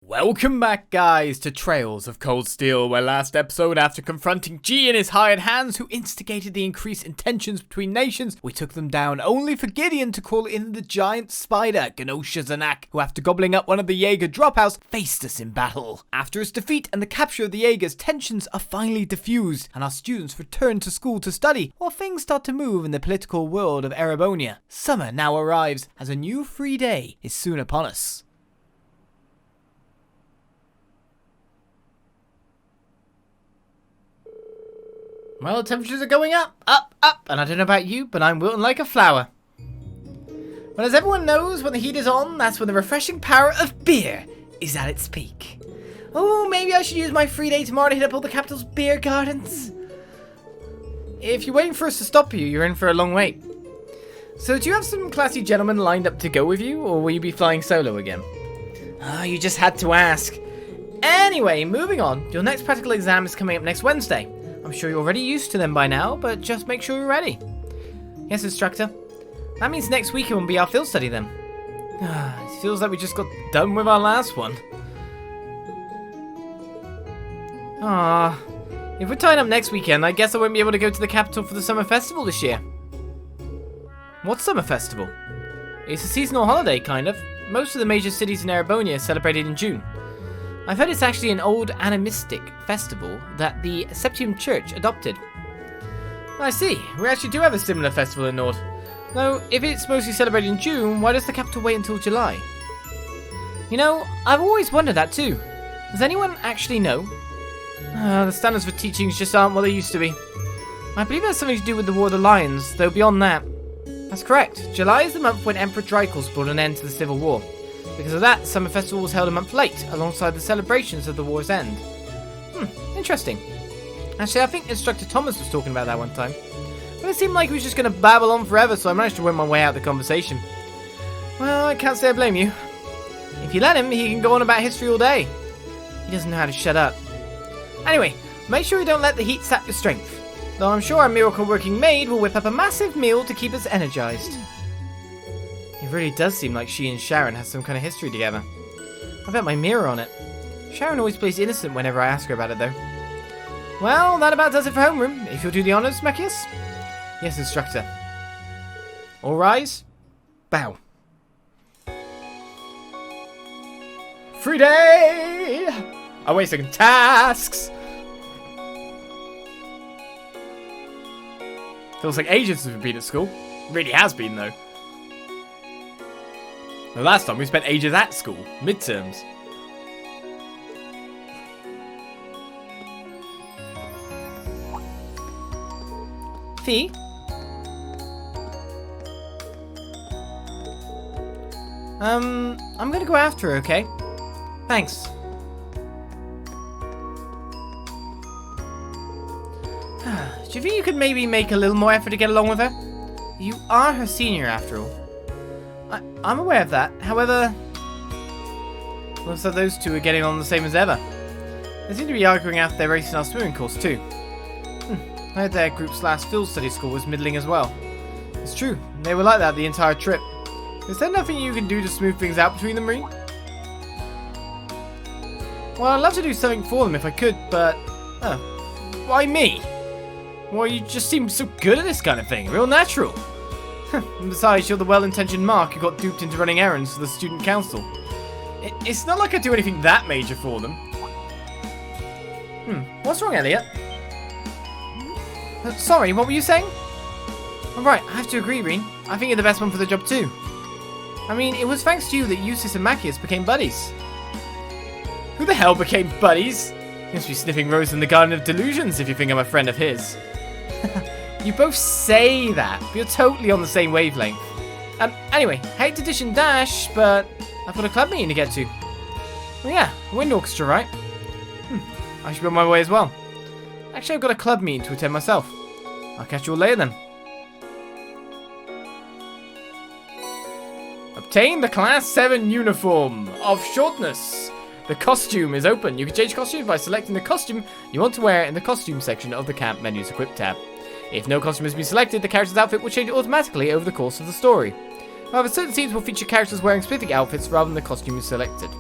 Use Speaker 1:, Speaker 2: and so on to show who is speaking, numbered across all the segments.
Speaker 1: Welcome back, guys, to Trails of Cold Steel, where last episode, after confronting G and his hired hands who instigated the increased in tensions between nations, we took them down only for Gideon to call in the giant spider, Genosha Zanak, who after gobbling up one of the Jaeger dropouts, faced us in battle. After his defeat and the capture of the Jaegers, tensions are finally diffused, and our students return to school to study, while things start to move in the political world of Erebonia. Summer now arrives, as a new free day is soon upon us. Well, temperatures are going up, and I don't know about you, but I'm wilting like a flower. Well, as everyone knows, when the heat is on, that's when the refreshing power of beer is at its peak. Oh, maybe I should use my free day tomorrow to hit up all the capital's beer gardens. If you're waiting for us to stop you, you're in for a long wait. So, do you have some classy gentlemen lined up to go with you, or will you be flying solo again? Ah, you just had to ask. Anyway, moving on, your next practical exam is coming up next Wednesday. I'm sure you're already used to them by now, but just make sure you're ready. Yes, instructor. That means next week it won't be our field study then. It feels like we just got done with our last one. If we're tying up next weekend, I guess I won't be able to go to the capital for the summer festival this year. What summer festival? It's a seasonal holiday, kind of. Most of the major cities in Erebonia celebrate it in June. I've heard it's actually an old animistic festival that the Septium Church adopted. I see, we actually do have a similar festival in Nord. Though, if it's mostly celebrated in June, why does the capital wait until July? You know, I've always wondered that too. Does anyone actually know? The standards for teachings just aren't what they used to be. I believe it has something to do with the War of the Lions, though beyond that. That's correct, July is the month when Emperor Drycles brought an end to the Civil War. Because of that, Summer Festival was held a month late, alongside the celebrations of the war's end. Interesting. Actually, I think Instructor Thomas was talking about that one time. But it seemed like he was just going to babble on forever, so I managed to win my way out of the conversation. Well, I can't say I blame you. If you let him, he can go on about history all day. He doesn't know how to shut up. Anyway, make sure you don't let the heat sap your strength. Though I'm sure our miracle working maid will whip up a massive meal to keep us energized. It really does seem like she and Sharon have some kind of history together. I bet my mirror on it. Sharon always plays innocent whenever I ask her about it, though. Well, that about does it for homeroom. If you'll do the honors, Machias? Yes, instructor. All rise. Bow. Free day! Awaiting tasks! Feels like ages since we've been at school. It really has been, though. The last time we spent ages at school, midterms. Fee? I'm gonna go after her, okay? Thanks. Do you think you could maybe make a little more effort to get along with her? You are her senior, after all. I'm aware of that. However, looks like those two are getting on the same as ever. They seem to be arguing after their race in our swimming course too. I heard their group's last field study score was middling as well. It's true, they were like that the entire trip. Is there nothing you can do to smooth things out between them, Rean? Well, I'd love to do something for them if I could, but... why me? Well, you just seem so good at this kind of thing, real natural. And besides, you're the well-intentioned Mark who got duped into running errands for the student council. It's not like I do anything that major for them. What's wrong, Elliot? Sorry, what were you saying? Alright, I have to agree, Rean. I think you're the best one for the job too. I mean, it was thanks to you that Eustace and Machias became buddies. Who the hell became buddies? You must be sniffing roses in the Garden of Delusions if you think I'm a friend of his. You both say that, but you're totally on the same wavelength. Anyway, hate to dish and dash, but I've got a club meeting to get to. Well, yeah, wind orchestra, right? I should be on my way as well. Actually, I've got a club meeting to attend myself. I'll catch you all later then. Obtain the Class 7 uniform of shortness. The costume is open. You can change costume by selecting the costume you want to wear in the costume section of the camp menu's equip tab. If no costume has been selected, the character's outfit will change automatically over the course of the story. However, certain scenes will feature characters wearing specific outfits rather than the costume you selected.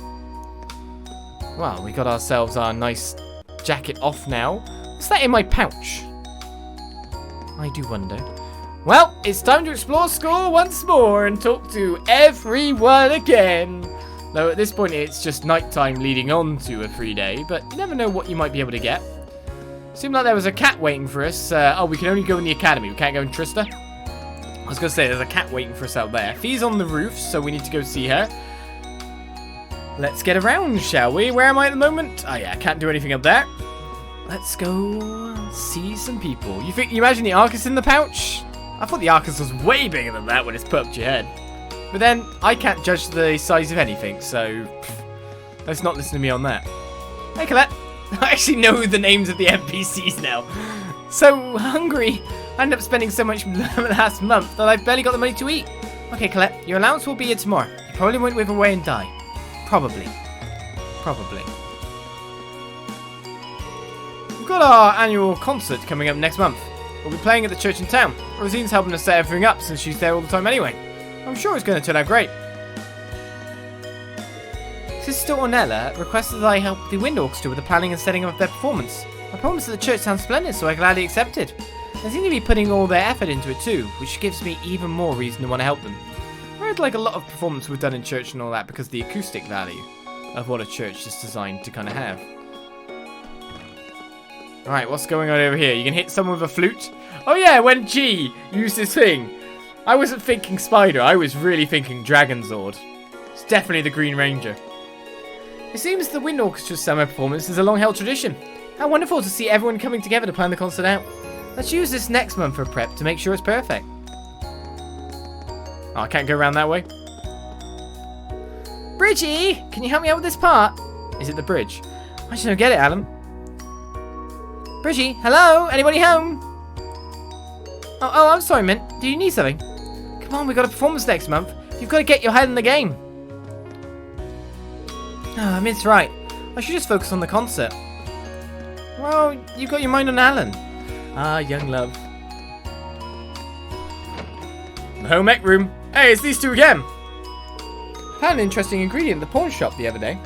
Speaker 1: Well, we got ourselves our nice jacket off now. What's that in my pouch? I do wonder. Well, it's time to explore school once more and talk to everyone again. Though at this point it's just nighttime leading on to a free day, but you never know what you might be able to get. Seemed like there was a cat waiting for us. Oh, we can only go in the academy. We can't go in Trista. I was going to say, there's a cat waiting for us out there. Fee's on the roof, so we need to go see her. Let's get around, shall we? Where am I at the moment? Oh yeah, I can't do anything up there. Let's go see some people. You imagine the Arcus in the pouch? I thought the Arcus was way bigger than that when it's put up to your head. But then, I can't judge the size of anything, so let's not listen to me on that. Hey, Colette. I actually know the names of the NPCs now. So hungry. I ended up spending so much last month that I've barely got the money to eat. Okay, Colette, your allowance will be here tomorrow. You probably won't wither away and die. Probably. We've got our annual concert coming up next month. We'll be playing at the church in town. Rosine's helping us set everything up since she's there all the time anyway. I'm sure it's going to turn out great. Sister Ornella requested that I help the Wind Orchestra with the planning and setting up of their performance. I promised that the church sounds splendid, so I gladly accepted. They seem to be putting all their effort into it too, which gives me even more reason to want to help them. I read like a lot of performance we've done in church and all that because of the acoustic value of what a church is designed to kind of have. Alright, what's going on over here? You can hit someone with a flute? Oh yeah, when G used his thing. I wasn't thinking spider, I was really thinking Dragon Zord. It's definitely the Green Ranger. It seems the Wind Orchestra's summer performance is a long-held tradition. How wonderful to see everyone coming together to plan the concert out. Let's use this next month for prep to make sure it's perfect. Oh, I can't go around that way. Bridgie, can you help me out with this part? Is it the bridge? I just don't get it, Alan. Bridgie, hello? Anybody home? Oh, I'm sorry, Mint. Do you need something? Come on, we've got a performance next month. You've got to get your head in the game. Ah, Mint's right. I should just focus on the concert. Well, you've got your mind on Alan. Ah, young love. The home ec room. Hey, it's these two again. I found an interesting ingredient at the pawn shop the other day.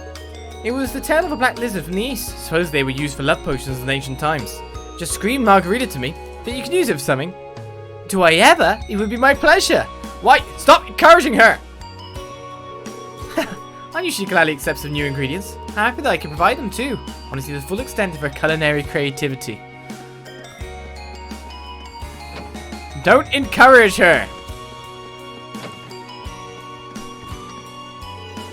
Speaker 1: It was the tail of a black lizard from the east. Suppose they were used for love potions in ancient times. Just scream Margarita to me that you can use it for something. Do I ever? It would be my pleasure. Why? Stop encouraging her. I usually gladly accept some new ingredients. I'm happy that I can provide them too. I want to see the full extent of her culinary creativity. Don't encourage her.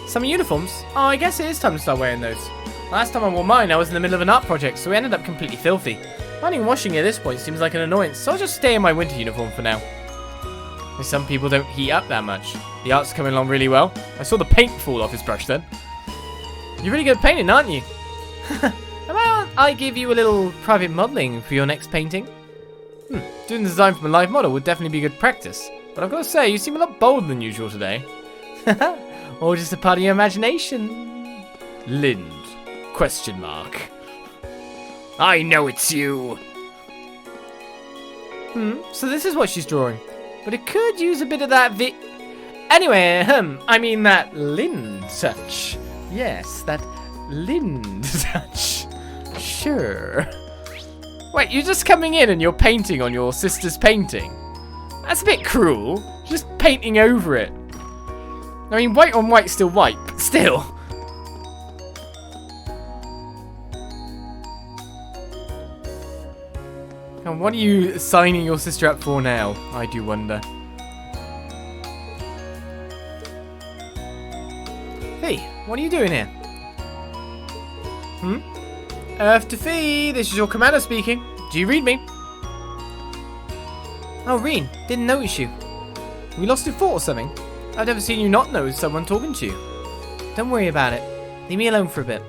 Speaker 1: Summer uniforms? Oh, I guess it is time to start wearing those. Last time I wore mine, I was in the middle of an art project, so we ended up completely filthy. Finding washing at this point seems like an annoyance, so I'll just stay in my winter uniform for now. Some people don't heat up that much. The art's coming along really well. I saw the paint fall off his brush then. You're really good at painting, aren't you? How about I give you a little private modelling for your next painting? Doing the design from a live model would definitely be good practice. But I've got to say, you seem a lot bolder than usual today. Or just a part of your imagination. Lind? Question mark. I know it's you. So this is what she's drawing. But it could use a bit of that Anyway, I mean that Lind touch. Yes, that Lind touch. Sure. Wait, you're just coming in and you're painting on your sister's painting? That's a bit cruel. Just painting over it. I mean, white on white's still white, but still. And what are you signing your sister up for now? I do wonder. Hey, what are you doing here? Earth to Fee, this is your commander speaking. Do you read me? Oh, Rean, didn't notice you. We lost your fort or something? I've never seen you not notice someone talking to you. Don't worry about it. Leave me alone for a bit.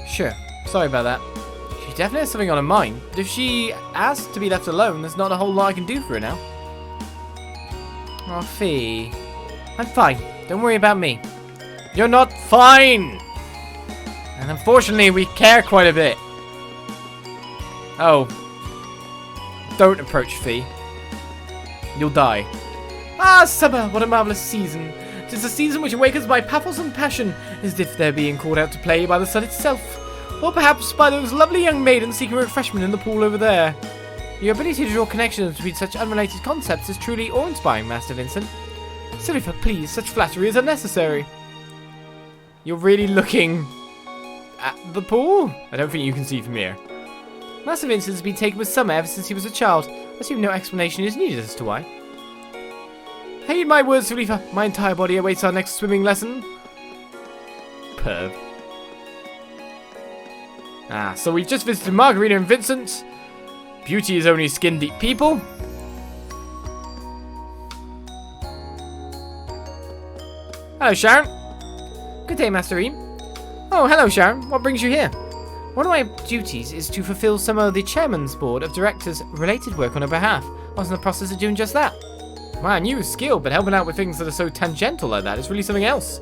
Speaker 1: Sure, sorry about that. She definitely has something on her mind, but if she asks to be left alone, there's not a whole lot I can do for her now. Oh, Fee. I'm fine. Don't worry about me. You're not fine! And unfortunately, we care quite a bit. Oh. Don't approach Fee. You'll die. Ah, summer, what a marvelous season. 'Tis a season which awakens my pathos and passion, as if they're being called out to play by the sun itself. Or perhaps by those lovely young maidens seeking refreshment in the pool over there. Your ability to draw connections between such unrelated concepts is truly awe-inspiring, Master Vincent. Silifa, please, such flattery is unnecessary. You're really looking at the pool? I don't think you can see from here. Master Vincent has been taken with summer ever since he was a child. I assume no explanation is needed as to why. Heed my words, Silifa. My entire body awaits our next swimming lesson. Perv. So we've just visited Margarita and Vincent. Beauty is only skin-deep people. Hello, Sharon. Good day, Master Rean. Oh, hello, Sharon. What brings you here? One of my duties is to fulfill some of the Chairman's Board of Directors' related work on her behalf. I was in the process of doing just that. Man, you are skilled, but helping out with things that are so tangential like that is really something else.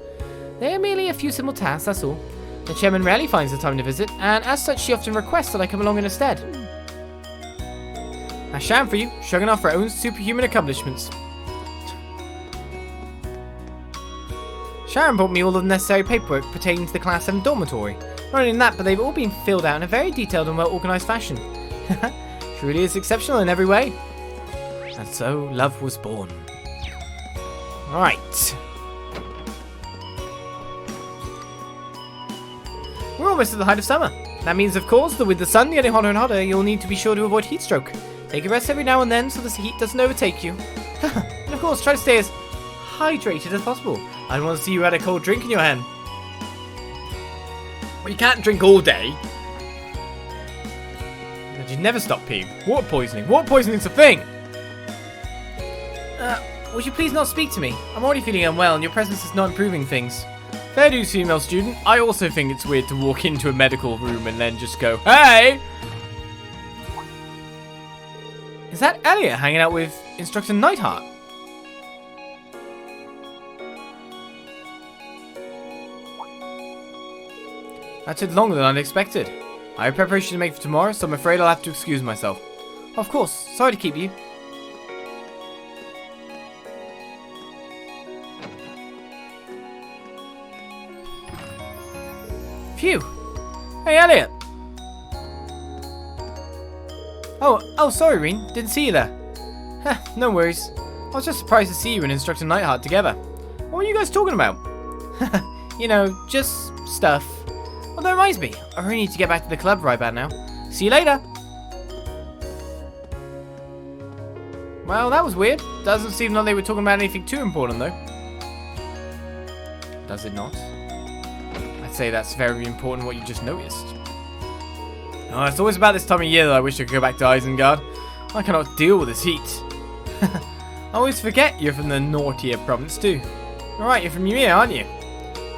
Speaker 1: They are merely a few simple tasks, that's all. The Chairman rarely finds the time to visit, and as such she often requests that I come along in her stead. A Sharon for you, shrugging off her own superhuman accomplishments. Sharon brought me all of the necessary paperwork pertaining to the Class 7 dormitory. Not only that, but they've all been filled out in a very detailed and well-organised fashion. Truly is exceptional in every way. And so, love was born. Right. We're almost at the height of summer. That means, of course, that with the sun getting hotter and hotter, you'll need to be sure to avoid heat stroke. Take a rest every now and then so the heat doesn't overtake you. And of course, try to stay as hydrated as possible. I don't want to see you had a cold drink in your hand. Well, you can't drink all day. But you never stop peeing. Water poisoning. Water poisoning's a thing. Would you please not speak to me? I'm already feeling unwell and your presence is not improving things. Fair dues, female student. I also think it's weird to walk into a medical room and then just go, hey! Is that Elliot hanging out with Instructor Nightheart? That took longer than I'd expected. I have preparation to make for tomorrow, so I'm afraid I'll have to excuse myself. Of course, sorry to keep you. Phew. Hey, Elliot. Oh, sorry, Rean. Didn't see you there. No worries. I was just surprised to see you and Instructor Nightheart together. What were you guys talking about? You know, just stuff. Well, that reminds me. I really need to get back to the club right about now. See you later. Well, that was weird. Doesn't seem like they were talking about anything too important, though. Does it not? I'd say that's very important what you just noticed. Oh, it's always about this time of year that I wish I could go back to Isengard. I cannot deal with this heat. I always forget you're from the naughtier province too. Alright, you're from Ymir, aren't you?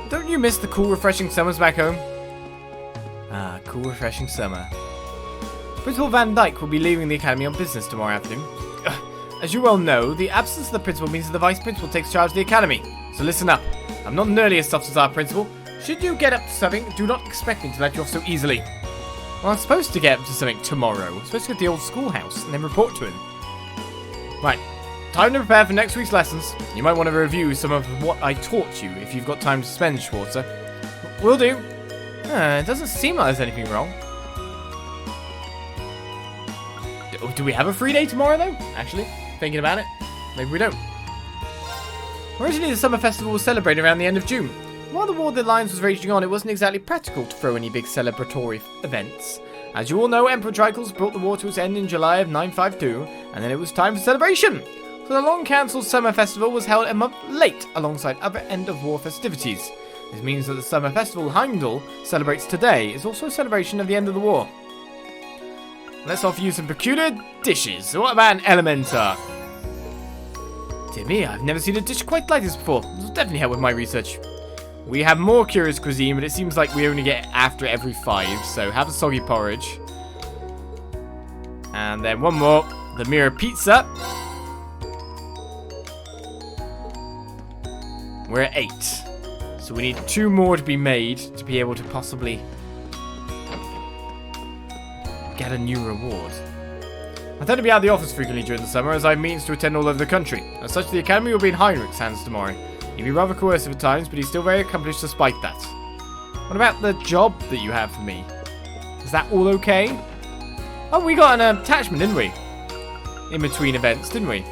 Speaker 1: Don't you miss the cool, refreshing summers back home? Ah, cool, refreshing summer. Principal Van Dyke will be leaving the academy on business tomorrow afternoon. As you well know, the absence of the principal means that the vice principal takes charge of the academy. So listen up. I'm not nearly as tough as our principal. Should you get up to something, do not expect me to let you off so easily. Well, I'm supposed to get up to something tomorrow. I'm supposed to go to the old schoolhouse and then report to him. Right. Time to prepare for next week's lessons. You might want to review some of what I taught you if you've got time to spend, Schwarzer. Will do. It doesn't seem like there's anything wrong. Do we have a free day tomorrow, though? Actually, thinking about it, maybe we don't. Originally, the summer festival was celebrated around the end of June. While the War of the Lions was raging on, it wasn't exactly practical to throw any big celebratory events. As you all know, Emperor Tricles brought the war to its end in July of 952, and then it was time for celebration. So the long-cancelled summer festival was held a month late alongside other end-of-war festivities. This means that the summer festival Heimdall celebrates today is also a celebration of the end of the war. Let's offer you some peculiar dishes. What about an Elementar? Dear me, I've never seen a dish quite like this before. This will definitely help with my research. We have more curious cuisine, but it seems like we only get after every 5, so have a soggy porridge. And then one more, the mirror pizza. We're at 8. So we need 2 more to be made to be able to possibly get a new reward. I tend to be out of the office frequently during the summer as I have meetings to attend all over the country. As such, the academy will be in Heinrich's hands tomorrow. He'd be rather coercive at times, but he's still very accomplished despite that. What about the job that you have for me? Is that all okay? Oh, we got an attachment, didn't we? In between events, didn't we?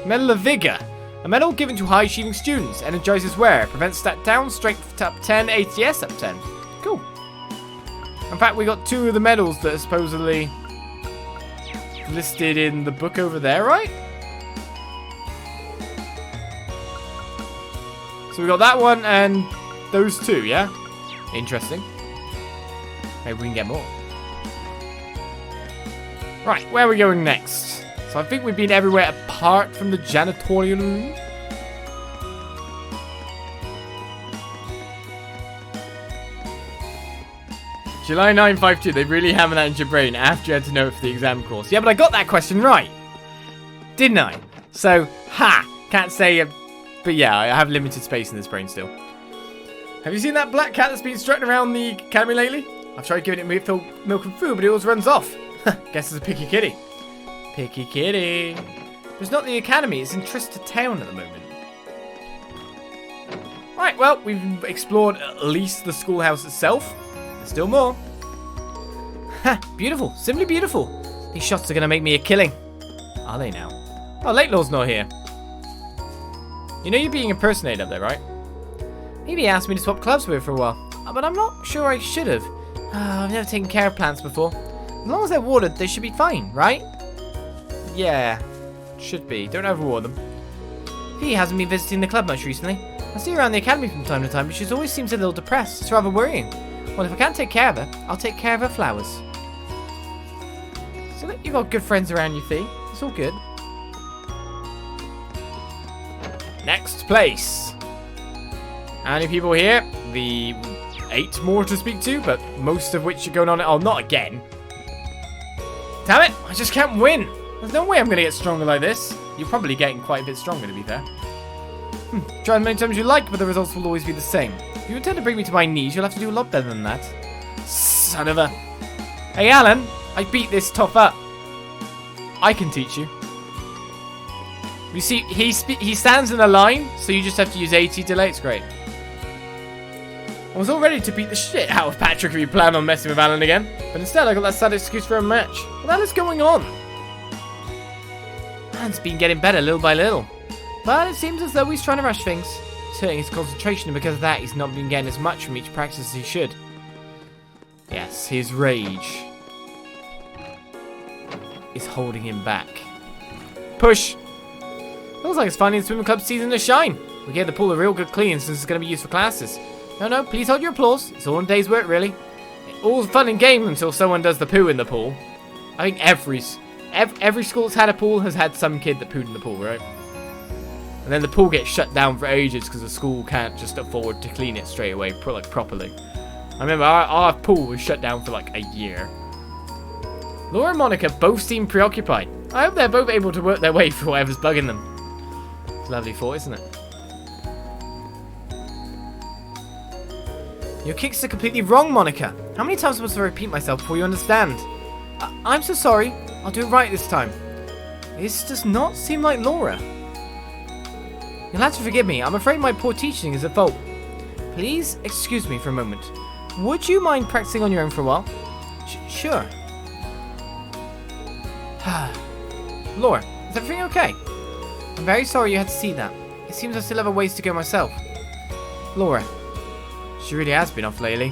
Speaker 1: Medal of Vigor. A medal given to high-achieving students. Energizes wear. Prevents stat down. Strength up 10. ATS up 10. Cool. In fact, we got 2 of the medals that are supposedly listed in the book over there, right? So we got that one and those 2, yeah? Interesting. Maybe we can get more. Right, where are we going next? So I think we've been everywhere apart from the janitorial room. July 952, they really hammer that into your brain after you had to know it for the exam course. Yeah, but I got that question right. Didn't I? So, can't say, but yeah, I have limited space in this brain still. Have you seen that black cat that's been strutting around the academy lately? I've tried giving it milk and food, but it always runs off. Guess it's a picky kitty. Picky kitty. It's not the academy, it's in Trista town at the moment. Right, well, we've explored at least the schoolhouse itself. There's still more. Ha, beautiful, simply beautiful. These shots are going to make me a killing. Are they now? Oh, Lakelaw's not here. You know you're being impersonated up there, right? Maybe he asked me to swap clubs with for a while, but I'm not sure I should have. I've never taken care of plants before. As long as they're watered, they should be fine, right? Yeah, should be. Don't overwater them. He hasn't been visiting the club much recently. I see her around the academy from time to time, but she always seems a little depressed. It's rather worrying. Well, if I can't take care of her, I'll take care of her flowers. So you got good friends around you, Fee. It's all good. Next place. How many people here? The 8 more to speak to, but most of which are going on. Oh, not again. Damn it! I just can't win. There's no way I'm going to get stronger like this. You're probably getting quite a bit stronger, to be fair. Try as many times as you like, but the results will always be the same. If you intend to bring me to my knees, you'll have to do a lot better than that. Son of a... Hey, Alan, I beat this tough up. I can teach you. You see, he stands in a line, so you just have to use AT delay. It's great. I was all ready to beat the shit out of Patrick if you plan on messing with Alan again, but instead I got that sad excuse for a match. What the hell is going on? Alan's been getting better little by little, but it seems as though he's trying to rush things. He's hurting his concentration, and because of that, he's not been getting as much from each practice as he should. Yes, his rage is holding him back. Push! Looks like it's finally the swimming club season to shine. We gave the pool a real good clean since it's going to be used for classes. No, please hold your applause. It's all a day's work, really. All's fun and game until someone does the poo in the pool. I think every school that's had a pool has had some kid that pooed in the pool, right? And then the pool gets shut down for ages because the school can't just afford to clean it straight away, properly. I remember our pool was shut down for like a year. Laura and Monica both seem preoccupied. I hope they're both able to work their way through whatever's bugging them. It's a lovely thought, isn't it? Your kicks are completely wrong, Monica. How many times must I repeat myself before you understand? I'm so sorry. I'll do it right this time. This does not seem like Laura. You'll have to forgive me. I'm afraid my poor teaching is at fault. Please excuse me for a moment. Would you mind practicing on your own for a while? Sure. Laura, is everything okay? I'm very sorry you had to see that. It seems I still have a ways to go myself. Laura. She really has been off lately.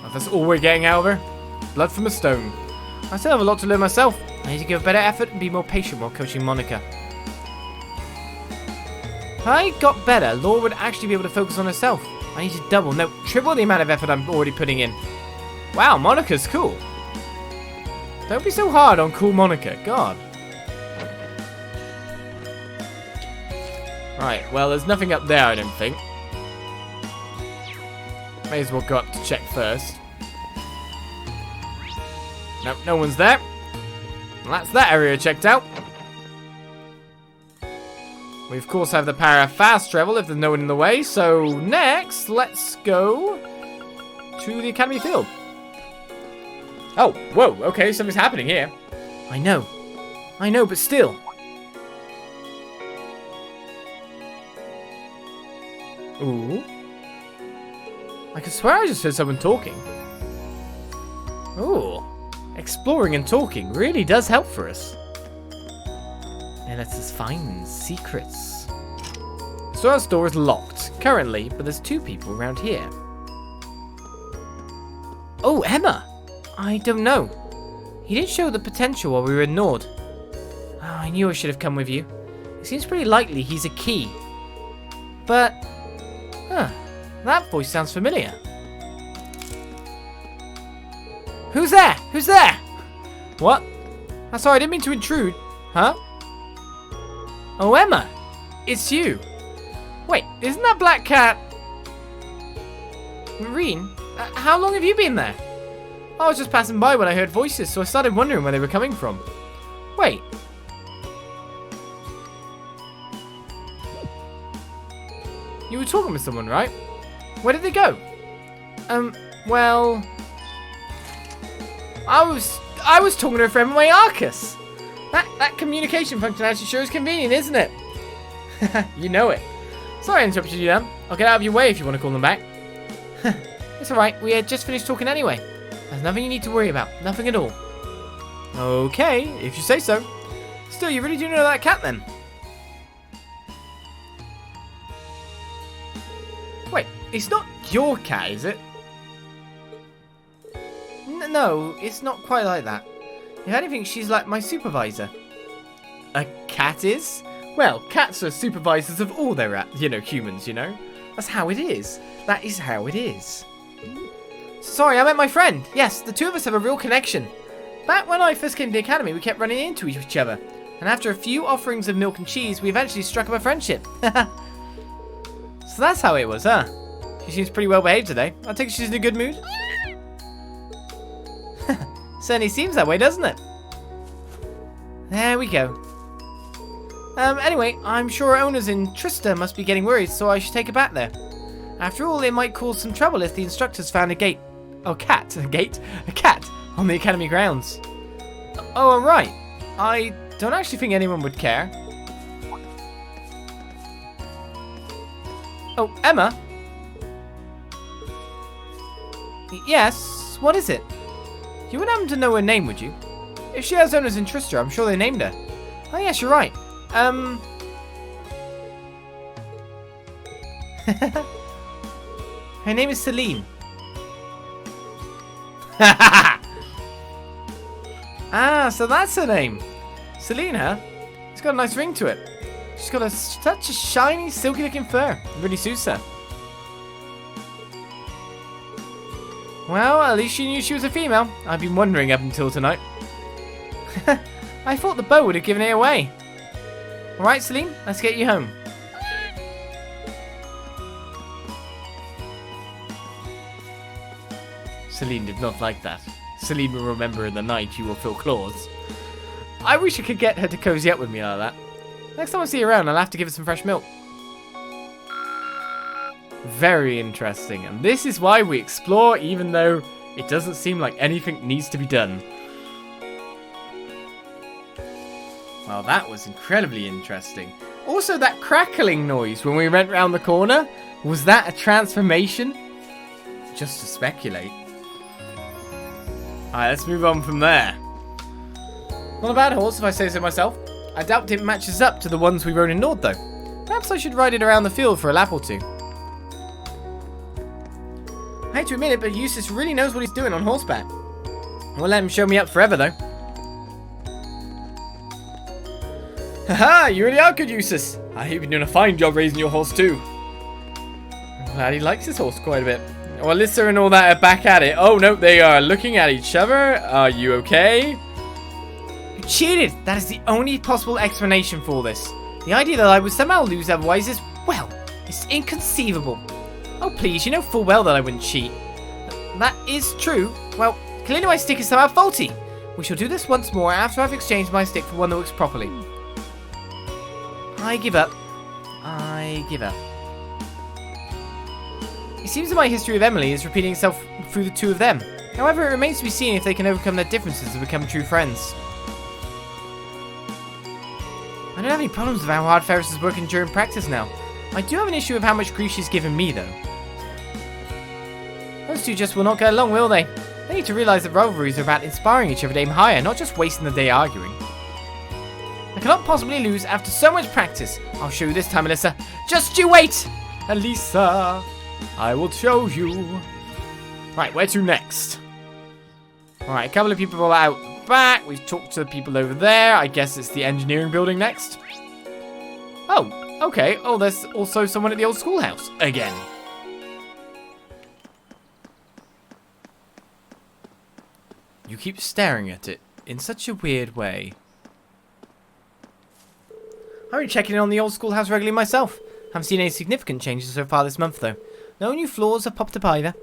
Speaker 1: If that's all we're getting out of her, blood from a stone. I still have a lot to learn myself. I need to give a better effort and be more patient while coaching Monica. If I got better, Laura would actually be able to focus on herself. I need to double, no, triple the amount of effort I'm already putting in. Wow, Monica's cool. Don't be so hard on cool Monica, God. Right, well, there's nothing up there, I don't think. May as well go up to check first. Nope, no one's there. Well, that's that area checked out. We, of course, have the power of fast travel if there's no one in the way. So, next, let's go to the Academy Field. Oh, whoa, okay, something's happening here. I know, but still. Ooh. I could swear I just heard someone talking. Ooh. Exploring and talking really does help for us. And lets us find secrets. The storehouse door is locked currently, but there's 2 people around here. Oh, Emma! I don't know. He didn't show the potential while we were in Nord. Oh, I knew I should have come with you. It seems pretty likely he's a key. But, that voice sounds familiar. Who's there? Who's there? What? I'm sorry, I didn't mean to intrude. Huh? Oh, Emma! It's you. Wait, isn't that black cat... Rean? How long have you been there? I was just passing by when I heard voices, so I started wondering where they were coming from. Wait. You were talking with someone, right? Where did they go? Well... I was talking to a friend of my Arcus. That communication functionality sure is convenient, isn't it? You know it. Sorry I interrupted you then. I'll get out of your way if you want to call them back. It's alright, we had just finished talking anyway. There's nothing you need to worry about. Nothing at all. Okay, if you say so. Still, you really do know that cat then? Wait, it's not your cat, is it? No, it's not quite like that. If anything, she's like my supervisor. A cat is? Well, cats are supervisors of all their, humans, you know? That's how it is. That is how it is. Sorry, I meant my friend. Yes, the 2 of us have a real connection. Back when I first came to the academy, we kept running into each other. And after a few offerings of milk and cheese, we eventually struck up a friendship. So that's how it was, huh? She seems pretty well behaved today. I think she's in a good mood. Certainly seems that way, doesn't it? There we go. Anyway, I'm sure owners in Trista must be getting worried, so I should take her back there. After all, it might cause some trouble if the instructors found a cat on the academy grounds. Oh, right. I don't actually think anyone would care. Oh, Emma? Yes, what is it? You wouldn't happen to know her name, would you? If she has owners in Trista, I'm sure they named her. Oh, yes, you're right. Her name is Celine. Ah, so that's her name. Celine, huh? It's got a nice ring to it. She's got such a shiny, silky-looking fur. It really suits her. Well, at least she knew she was a female. I've been wondering up until tonight. I thought the bow would have given it away. Alright, Celine, let's get you home. Celine did not like that. Celine will remember in the night you will feel claws. I wish I could get her to cozy up with me like that. Next time I see her around, I'll have to give her some fresh milk. Very interesting, and this is why we explore even though it doesn't seem like anything needs to be done. Well, that was incredibly interesting. Also, that crackling noise when we went round the corner, was that a transformation? Just to speculate. Alright, let's move on from there. Not a bad horse, if I say so myself. I doubt it matches up to the ones we rode in Nord, though. Perhaps I should ride it around the field for a lap or two. I hate to admit it, but Eustace really knows what he's doing on horseback. I won't let him show me up forever, though. Haha, you really are good, Eustace. I hope you're doing a fine job raising your horse, too. I'm glad he likes his horse quite a bit. Well, Alyssa and all that are back at it. Oh, no, they are looking at each other. Are you okay? You cheated. That is the only possible explanation for this. The idea that I would somehow lose otherwise is, well, it's inconceivable. Oh, please, you know full well that I wouldn't cheat. That is true. Well, clearly my stick is somehow faulty. We shall do this once more after I've exchanged my stick for one that works properly. I give up. I give up. It seems that my history of Emily is repeating itself through the 2 of them. However, it remains to be seen if they can overcome their differences and become true friends. I don't have any problems with how hard Ferris's working during practice now. I do have an issue with how much grief she's given me, though. Those two just will not get along, will they? They need to realize that rivalries are about inspiring each other to aim higher, not just wasting the day arguing. I cannot possibly lose after so much practice. I'll show you this time, Alyssa. Just you wait! Alyssa, I will show you. Right, where to next? Alright, a couple of people are out back. We've talked to the people over there. I guess it's the engineering building next. Oh, okay. Oh, there's also someone at the old schoolhouse. Again. You keep staring at it in such a weird way. I've been checking in on the old schoolhouse regularly myself. Haven't seen any significant changes so far this month, though. No new floors have popped up either.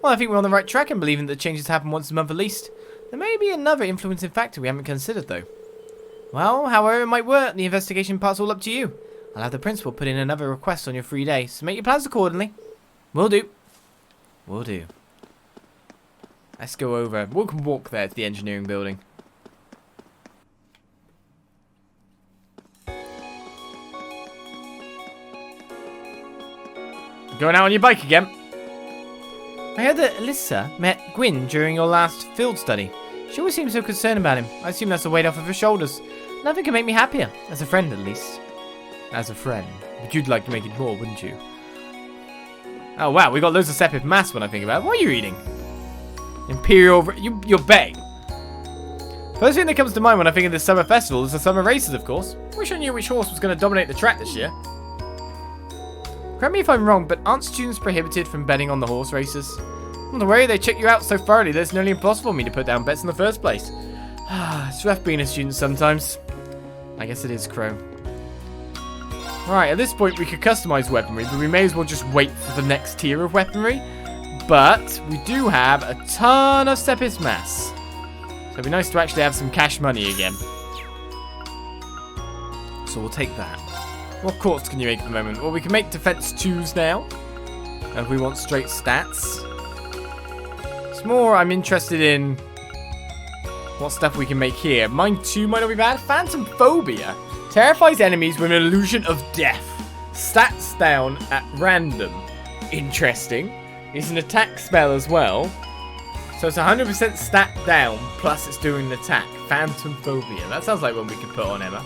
Speaker 1: Well, I think we're on the right track in believing that changes happen once a month at least. There may be another influencing factor we haven't considered, though. Well, however it might work, the investigation part's all up to you. I'll have the principal put in another request on your free day, so make your plans accordingly. Will do. Will do. Let's go over. We can walk there to the engineering building. Going out on your bike again? I heard that Alyssa met Gwyn during your last field study. She always seems so concerned about him. I assume that's a weight off of her shoulders. Nothing can make me happier. As a friend, at least. As a friend. But you'd like to make it more, wouldn't you? Oh, wow. We got loads of separate mass when I think about it. What are you eating? Imperial... You're Bay. First thing that comes to mind when I think of this summer festival is the summer races, of course. Wish I knew which horse was going to dominate the track this year. Correct me if I'm wrong, but aren't students prohibited from betting on the horse races? Not to worry, they check you out so thoroughly that it's nearly impossible for me to put down bets in the first place. It's rough being a student sometimes. I guess it is, Crow. Right, at this point we could customize weaponry, but we may as well just wait for the next tier of weaponry. But we do have a ton of Sepis mass. So it'd be nice to actually have some cash money again. So we'll take that. What courts can you make at the moment? Well, we can make defense 2s now. If we want straight stats. It's more I'm interested in what stuff we can make here. Mine 2 might not be bad. Phantom Phobia. Terrifies enemies with an illusion of death. Stats down at random. Interesting. It's an attack spell as well. So it's 100% stat down, plus it's doing an attack. Phantom Phobia. That sounds like one we could put on Emma.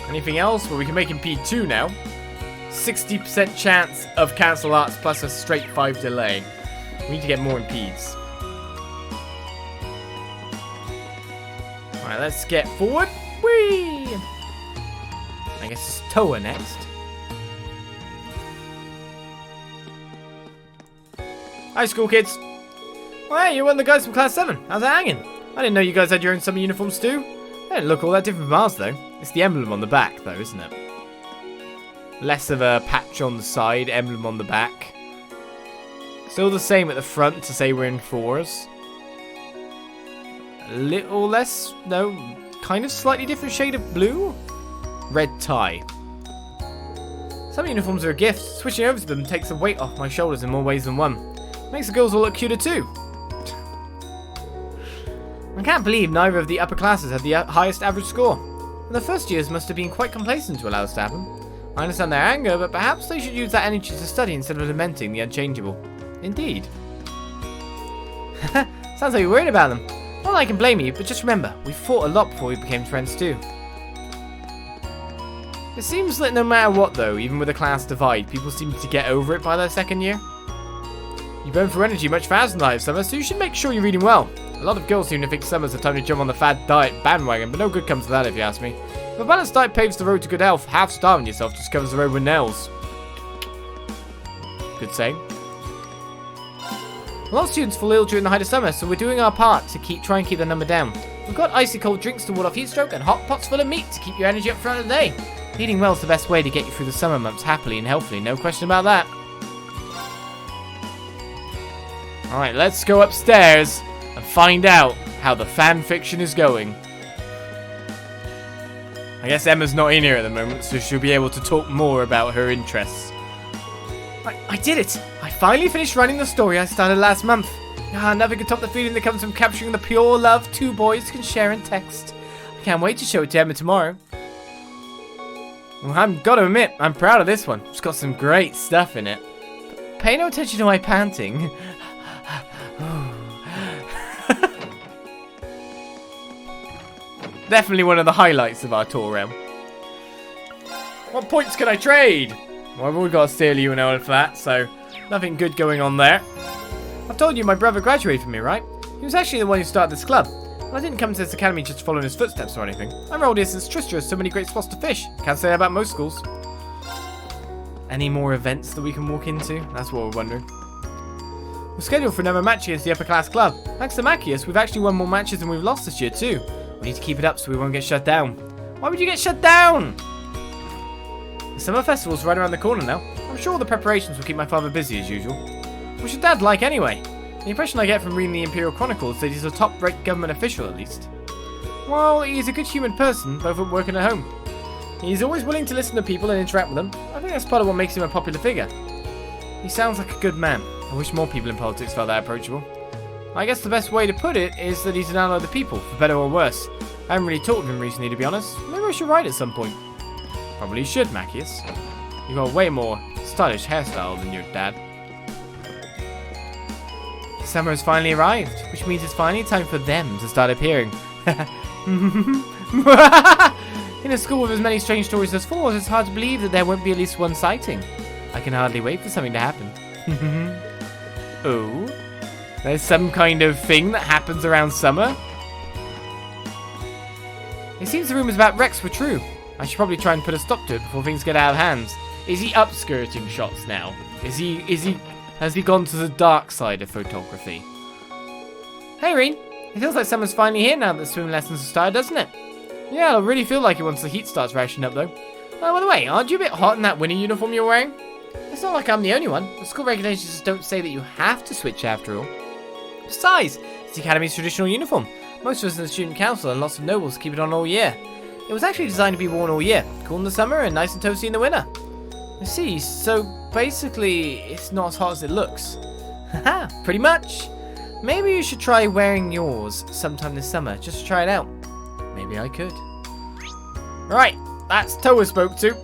Speaker 1: Anything else? Well, we can make him P2 now. 60% chance of cancel arts plus a straight 5 delay. We need to get more impedes. Alright, let's get forward. Whee! I guess it's Toa next. Hi, school kids. Well, hey, you're one of the guys from class 7. How's it hanging? I didn't know you guys had your own summer uniforms too. They don't look all that different from ours, though. It's the emblem on the back, though, isn't it? Less of a patch on the side, emblem on the back. Still the same at the front to say we're in 4s. A little less, no, kind of slightly different shade of blue. Red tie. Some uniforms are a gift. Switching over to them takes the weight off my shoulders in more ways than one. Makes the girls all look cuter too. I can't believe neither of the upper classes had the highest average score. The first years must have been quite complacent to allow this to happen. I understand their anger, but perhaps they should use that energy to study instead of lamenting the unchangeable. Indeed. Sounds like you're worried about them. Not that I can blame you, but just remember, we fought a lot before we became friends too. It seems that no matter what though, even with a class divide, people seem to get over it by their second year. You burn through energy much faster than I have, Summer, so you should make sure you're reading well. A lot of girls seem to think summer's the time to jump on the fad diet bandwagon, but no good comes to that if you ask me. If a balanced diet paves the road to good health, half starving yourself just covers the road with nails. Good saying. A lot of students fall ill during the height of summer, so we're doing our part to try and keep the number down. We've got icy cold drinks to ward off heat stroke and hot pots full of meat to keep your energy up throughout the day. Eating well is the best way to get you through the summer months happily and healthily, no question about that. Alright, let's go upstairs and find out how the fan fiction is going. I guess Emma's not in here at the moment, so she'll be able to talk more about her interests. I did it! I finally finished writing the story I started last month. Nothing can top the feeling that comes from capturing the pure love two boys can share in text. I can't wait to show it to Emma tomorrow. Well, I've got to admit, I'm proud of this one. It's got some great stuff in it. But pay no attention to my panting. Definitely one of the highlights of our tour realm. What points can I trade? Well, I've already got a steal you and all for that, so nothing good going on there. I've told you my brother graduated from me, right? He was actually the one who started this club. Well, I didn't come to this academy just to follow in his footsteps or anything. I enrolled here since Trista has so many great spots to fish. Can't say that about most schools. Any more events that we can walk into? That's what we're wondering. We're scheduled for another match against the upper class club. Thanks to Machias, we've actually won more matches than we've lost this year too. We need to keep it up so we won't get shut down. Why would you get shut down? The summer festival's right around the corner now. I'm sure all the preparations will keep my father busy as usual. What's your dad like anyway? The impression I get from reading the Imperial Chronicles is that he's a top-rate government official at least. Well, he's a good human person, both at work and at home. He's always willing to listen to people and interact with them. I think that's part of what makes him a popular figure. He sounds like a good man. I wish more people in politics felt that approachable. I guess the best way to put it is that he's an ally of the people, for better or worse. I haven't really talked to him recently, to be honest. Maybe I should write at some point. Probably should, Machias. You've got way more stylish hairstyle than your dad. Summer has finally arrived, which means it's finally time for them to start appearing. In a school with as many strange stories as Thors, it's hard to believe that there won't be at least one sighting. I can hardly wait for something to happen. Oh? There's some kind of thing that happens around summer? It seems the rumours about Rex were true. I should probably try and put a stop to it before things get out of hand. Is he upskirting shots now? Has he gone to the dark side of photography? Hey, Rean. It feels like summer's finally here now that swim lessons have started, doesn't it? Yeah, it'll really feel like it once the heat starts rationing up, though. Oh, by the way, aren't you a bit hot in that winter uniform you're wearing? It's not like I'm the only one. The school regulations don't say that you have to switch after all. Besides, it's the Academy's traditional uniform. Most of us in the student council and lots of nobles keep it on all year. It was actually designed to be worn all year, cool in the summer and nice and toasty in the winter. I see, so basically it's not as hot as it looks. Haha, pretty much. Maybe you should try wearing yours sometime this summer, just to try it out. Maybe I could. Right, that's Toa spoke to.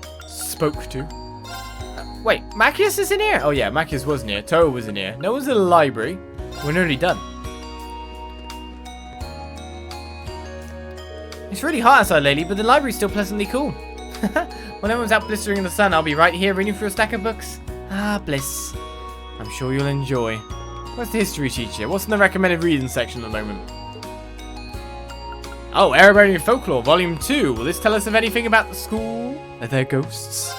Speaker 1: Wait, Machias is in here? Oh yeah, Machias was in here. Toa was in here. No one's in the library. We're nearly done. It's really hot outside lately, but the library's still pleasantly cool. When everyone's out blistering in the sun, I'll be right here reading through a stack of books. Ah, bliss. I'm sure you'll enjoy. Where's the history teacher? What's in the recommended reading section at the moment? Oh, Erebonian Folklore, Volume 2. Will this tell us of anything about the school? Are there ghosts?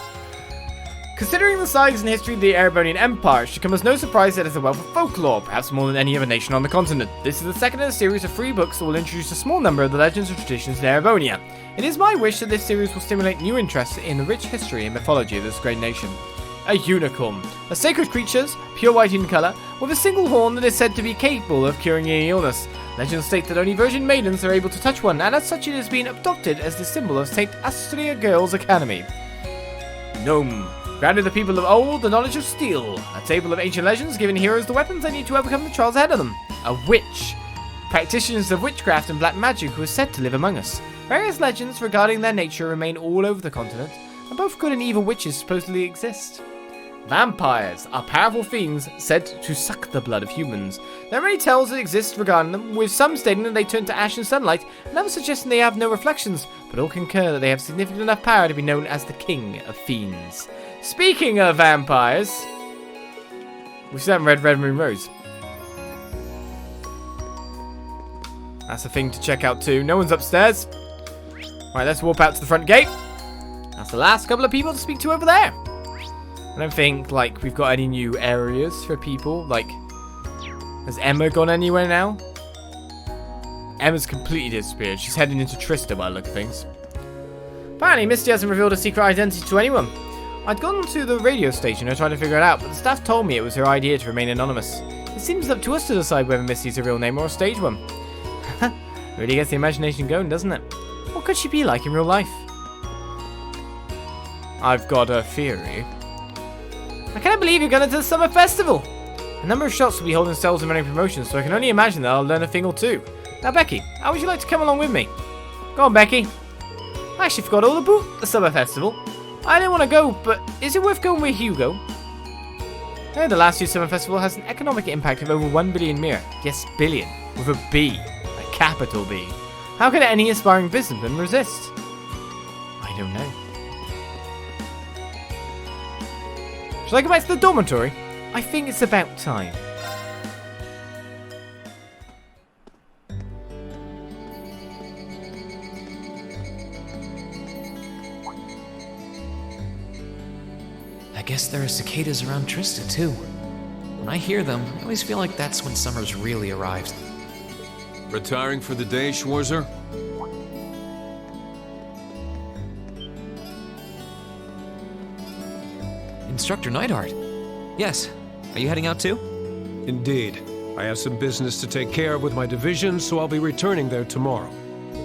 Speaker 1: Considering the size and history of the Erebonian Empire, it should come as no surprise that there's a wealth of folklore, perhaps more than any other nation on the continent. This is the second in a series of 3 books that will introduce a small number of the legends and traditions in Erebonia. It is my wish that this series will stimulate new interest in the rich history and mythology of this great nation. A unicorn. A sacred creature, pure white in colour, with a single horn that is said to be capable of curing any illness. Legends state that only virgin maidens are able to touch one, and as such it has been adopted as the symbol of St. Astria Girls' Academy. Gnome. Granted the people of old the knowledge of steel. A table of ancient legends giving heroes the weapons they need to overcome the trials ahead of them. A witch. Practitioners of witchcraft and black magic who are said to live among us. Various legends regarding their nature remain all over the continent, and both good and evil witches supposedly exist. Vampires are powerful fiends said to suck the blood of humans. There are many tales that exist regarding them, with some stating that they turn to ash and sunlight, and others suggesting they have no reflections, but all concur that they have significant enough power to be known as the King of Fiends. Speaking of vampires, we still haven't read Red Moon Rose. That's a thing to check out too. No one's upstairs. Right, let's warp out to the front gate. That's the last couple of people to speak to over there. I don't think, like, we've got any new areas for people. Like, has Emma gone anywhere now? Emma's completely disappeared. She's heading into Trista by the look of things. Apparently, Misty hasn't revealed her secret identity to anyone. I'd gone to the radio station and tried to figure it out, but the staff told me it was her idea to remain anonymous. It seems up to us to decide whether Misty's a real name or a stage one. Really gets the imagination going, doesn't it? What could she be like in real life? I've got a theory. I can't believe you're going to the summer festival! A number of shops will be holding sales and running promotions, so I can only imagine that I'll learn a thing or two. Now, Becky, how would you like to come along with me? Go on, Becky. I actually forgot all about the summer festival. I didn't want to go, but is it worth going with Hugo? The last year's summer festival has an economic impact of over 1 billion mira. Yes, billion. With a B. A capital B. How could any aspiring businessman resist? I don't know. Shall I go back to the dormitory? I think it's about time.
Speaker 2: I guess there are cicadas around Trista, too. When I hear them, I always feel like that's when summer's really arrived.
Speaker 3: Retiring for the day, Schwarzer?
Speaker 2: Instructor Neidhart. Yes. Are you heading out too?
Speaker 4: Indeed. I have some business to take care of with my division, so I'll be returning there tomorrow.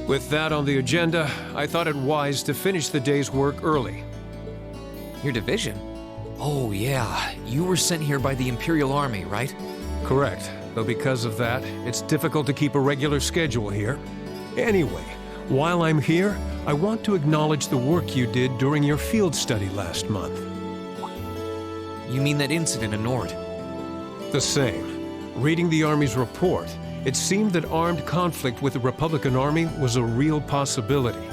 Speaker 4: With that on the agenda, I thought it wise to finish the day's work early.
Speaker 2: Your division? Oh yeah, you were sent here by the Imperial Army, right?
Speaker 4: Correct, though because of that, it's difficult to keep a regular schedule here. Anyway, while I'm here, I want to acknowledge the work you did during your field study last month.
Speaker 2: You mean that incident in Nord?
Speaker 4: The same. Reading the Army's report, it seemed that armed conflict with the Republican Army was a real possibility.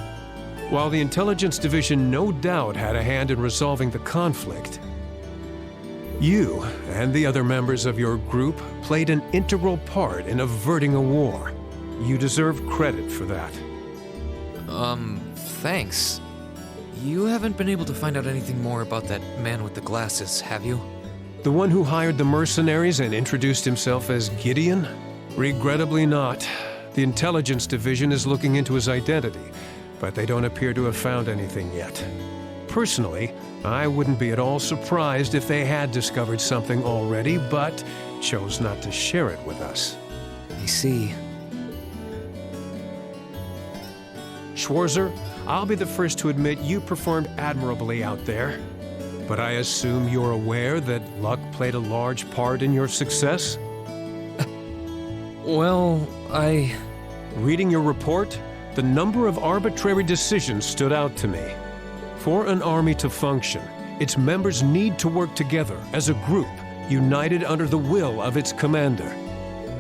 Speaker 4: While the Intelligence Division no doubt had a hand in resolving the conflict, you and the other members of your group played an integral part in averting a war. You deserve credit for that.
Speaker 2: Thanks. You haven't been able to find out anything more about that man with the glasses, have you?
Speaker 4: The one who hired the mercenaries and introduced himself as Gideon? Regrettably not. The Intelligence Division is looking into his identity, but they don't appear to have found anything yet. Personally, I wouldn't be at all surprised if they had discovered something already, but chose not to share it with us.
Speaker 2: I see.
Speaker 4: Schwarzer, I'll be the first to admit you performed admirably out there. But I assume you're aware that luck played a large part in your success?
Speaker 2: Well,
Speaker 4: Reading your report, the number of arbitrary decisions stood out to me. For an army to function, its members need to work together as a group, united under the will of its commander.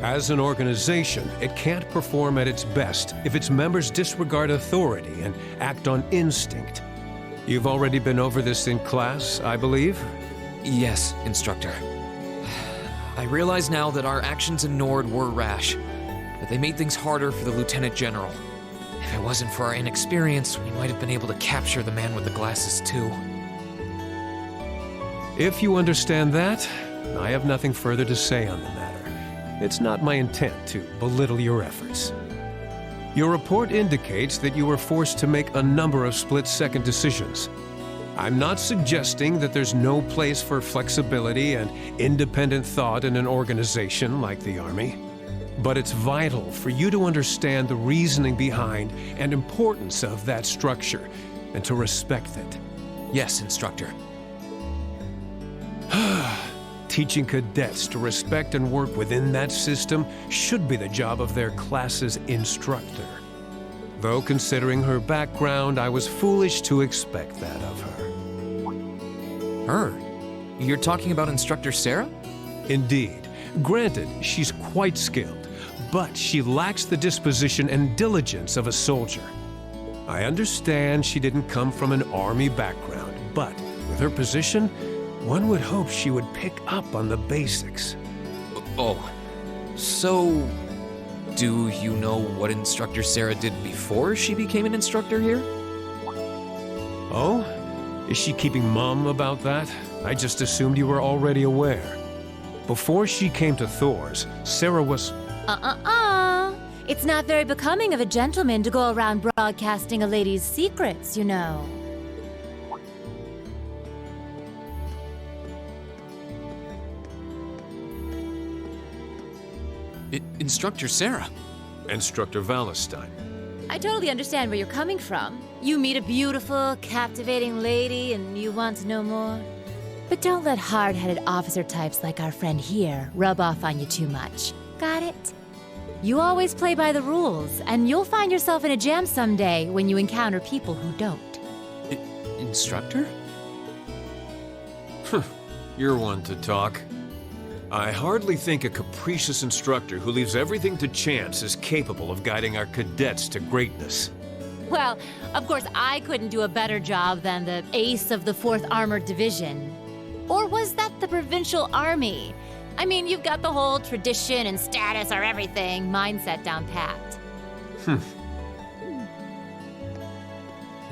Speaker 4: As an organization, it can't perform at its best if its members disregard authority and act on instinct. You've already been over this in class, I believe?
Speaker 2: Yes, Instructor. I realize now that our actions in Nord were rash, but they made things harder for the Lieutenant General. If it wasn't for our inexperience, we might have been able to capture the man with the glasses too.
Speaker 4: If you understand that, I have nothing further to say on the matter. It's not my intent to belittle your efforts. Your report indicates that you were forced to make a number of split-second decisions. I'm not suggesting that there's no place for flexibility and independent thought in an organization like the Army. But it's vital for you to understand the reasoning behind and importance of that structure, and to respect it.
Speaker 2: Yes, Instructor.
Speaker 4: Teaching cadets to respect and work within that system should be the job of their class's instructor. Though considering her background, I was foolish to expect that of her.
Speaker 2: Her? You're talking about Instructor Sarah?
Speaker 4: Indeed. Granted, she's quite skilled, but she lacks the disposition and diligence of a soldier. I understand she didn't come from an army background, but with her position, one would hope she would pick up on the basics.
Speaker 2: Oh, so do you know what Instructor Sarah did before she became an instructor here?
Speaker 4: Oh? Is she keeping mum about that? I just assumed you were already aware. Before she came to Thors, Sarah was...
Speaker 5: It's not very becoming of a gentleman to go around broadcasting a lady's secrets, you know.
Speaker 2: Instructor Sarah.
Speaker 4: Instructor Valestein.
Speaker 5: I totally understand where you're coming from. You meet a beautiful, captivating lady and you want to know more. But don't let hard-headed officer types like our friend here rub off on you too much. Got it? You always play by the rules, and you'll find yourself in a jam someday when you encounter people who don't.
Speaker 2: Instructor?
Speaker 3: You're one to talk. I hardly think a capricious instructor who leaves everything to chance is capable of guiding our cadets to greatness.
Speaker 5: Well, of course, I couldn't do a better job than the ace of the 4th Armored Division. Or was that the Provincial Army? I mean, you've got the whole tradition and status are everything mindset down pat.
Speaker 2: It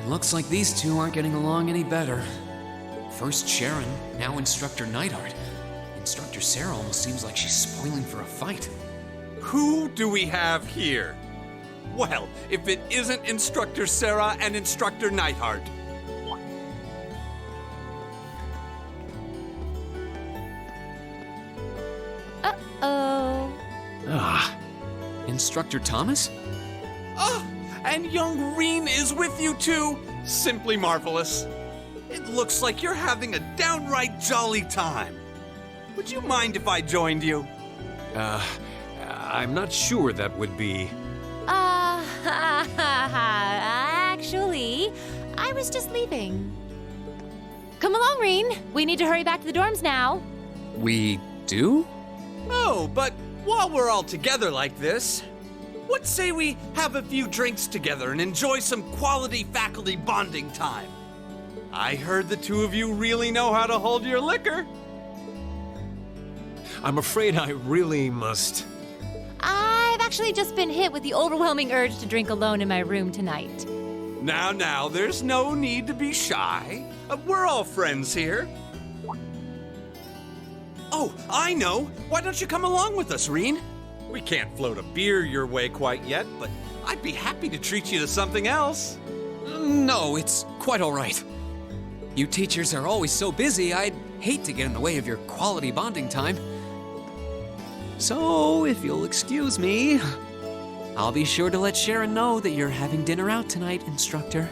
Speaker 2: looks like these two aren't getting along any better. First Sharon, now Instructor Neidhart. Instructor Sarah almost seems like she's spoiling for a fight.
Speaker 6: Who do we have here? Well, if it isn't Instructor Sarah and Instructor Neidhart.
Speaker 5: Uh-oh.
Speaker 2: Instructor Thomas?
Speaker 6: Oh, and young Rean is with you too. Simply marvelous. It looks like you're having a downright jolly time. Would you mind if I joined you?
Speaker 3: I'm not sure that would be...
Speaker 5: Actually, I was just leaving. Come along, Rean. We need to hurry back to the dorms now.
Speaker 2: We do?
Speaker 6: Oh, but while we're all together like this, what say we have a few drinks together and enjoy some quality faculty bonding time? I heard the two of you really know how to hold your liquor.
Speaker 3: I'm afraid I really must...
Speaker 5: I've actually just been hit with the overwhelming urge to drink alone in my room tonight.
Speaker 6: Now, there's no need to be shy. We're all friends here. Oh, I know. Why don't you come along with us, Rean? We can't float a beer your way quite yet, but I'd be happy to treat you to something else.
Speaker 2: No, it's quite all right. You teachers are always so busy, I'd hate to get in the way of your quality bonding time. So, if you'll excuse me, I'll be sure to let Sharon know that you're having dinner out tonight, Instructor.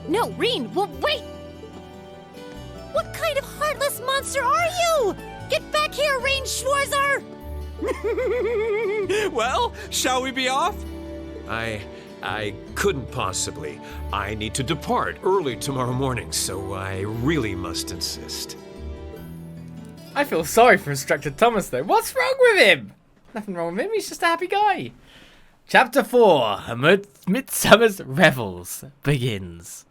Speaker 5: No, Rean, well, wait! What kind of heartless monster are you? Get back here, Rean Schwarzer!
Speaker 6: Well, shall we be off?
Speaker 3: I couldn't possibly. I need to depart early tomorrow morning, so I really must insist.
Speaker 1: I feel sorry for Instructor Thomas, though. What's wrong with him? Nothing wrong with him. He's just a happy guy. Chapter 4, Midsummer Revels begins.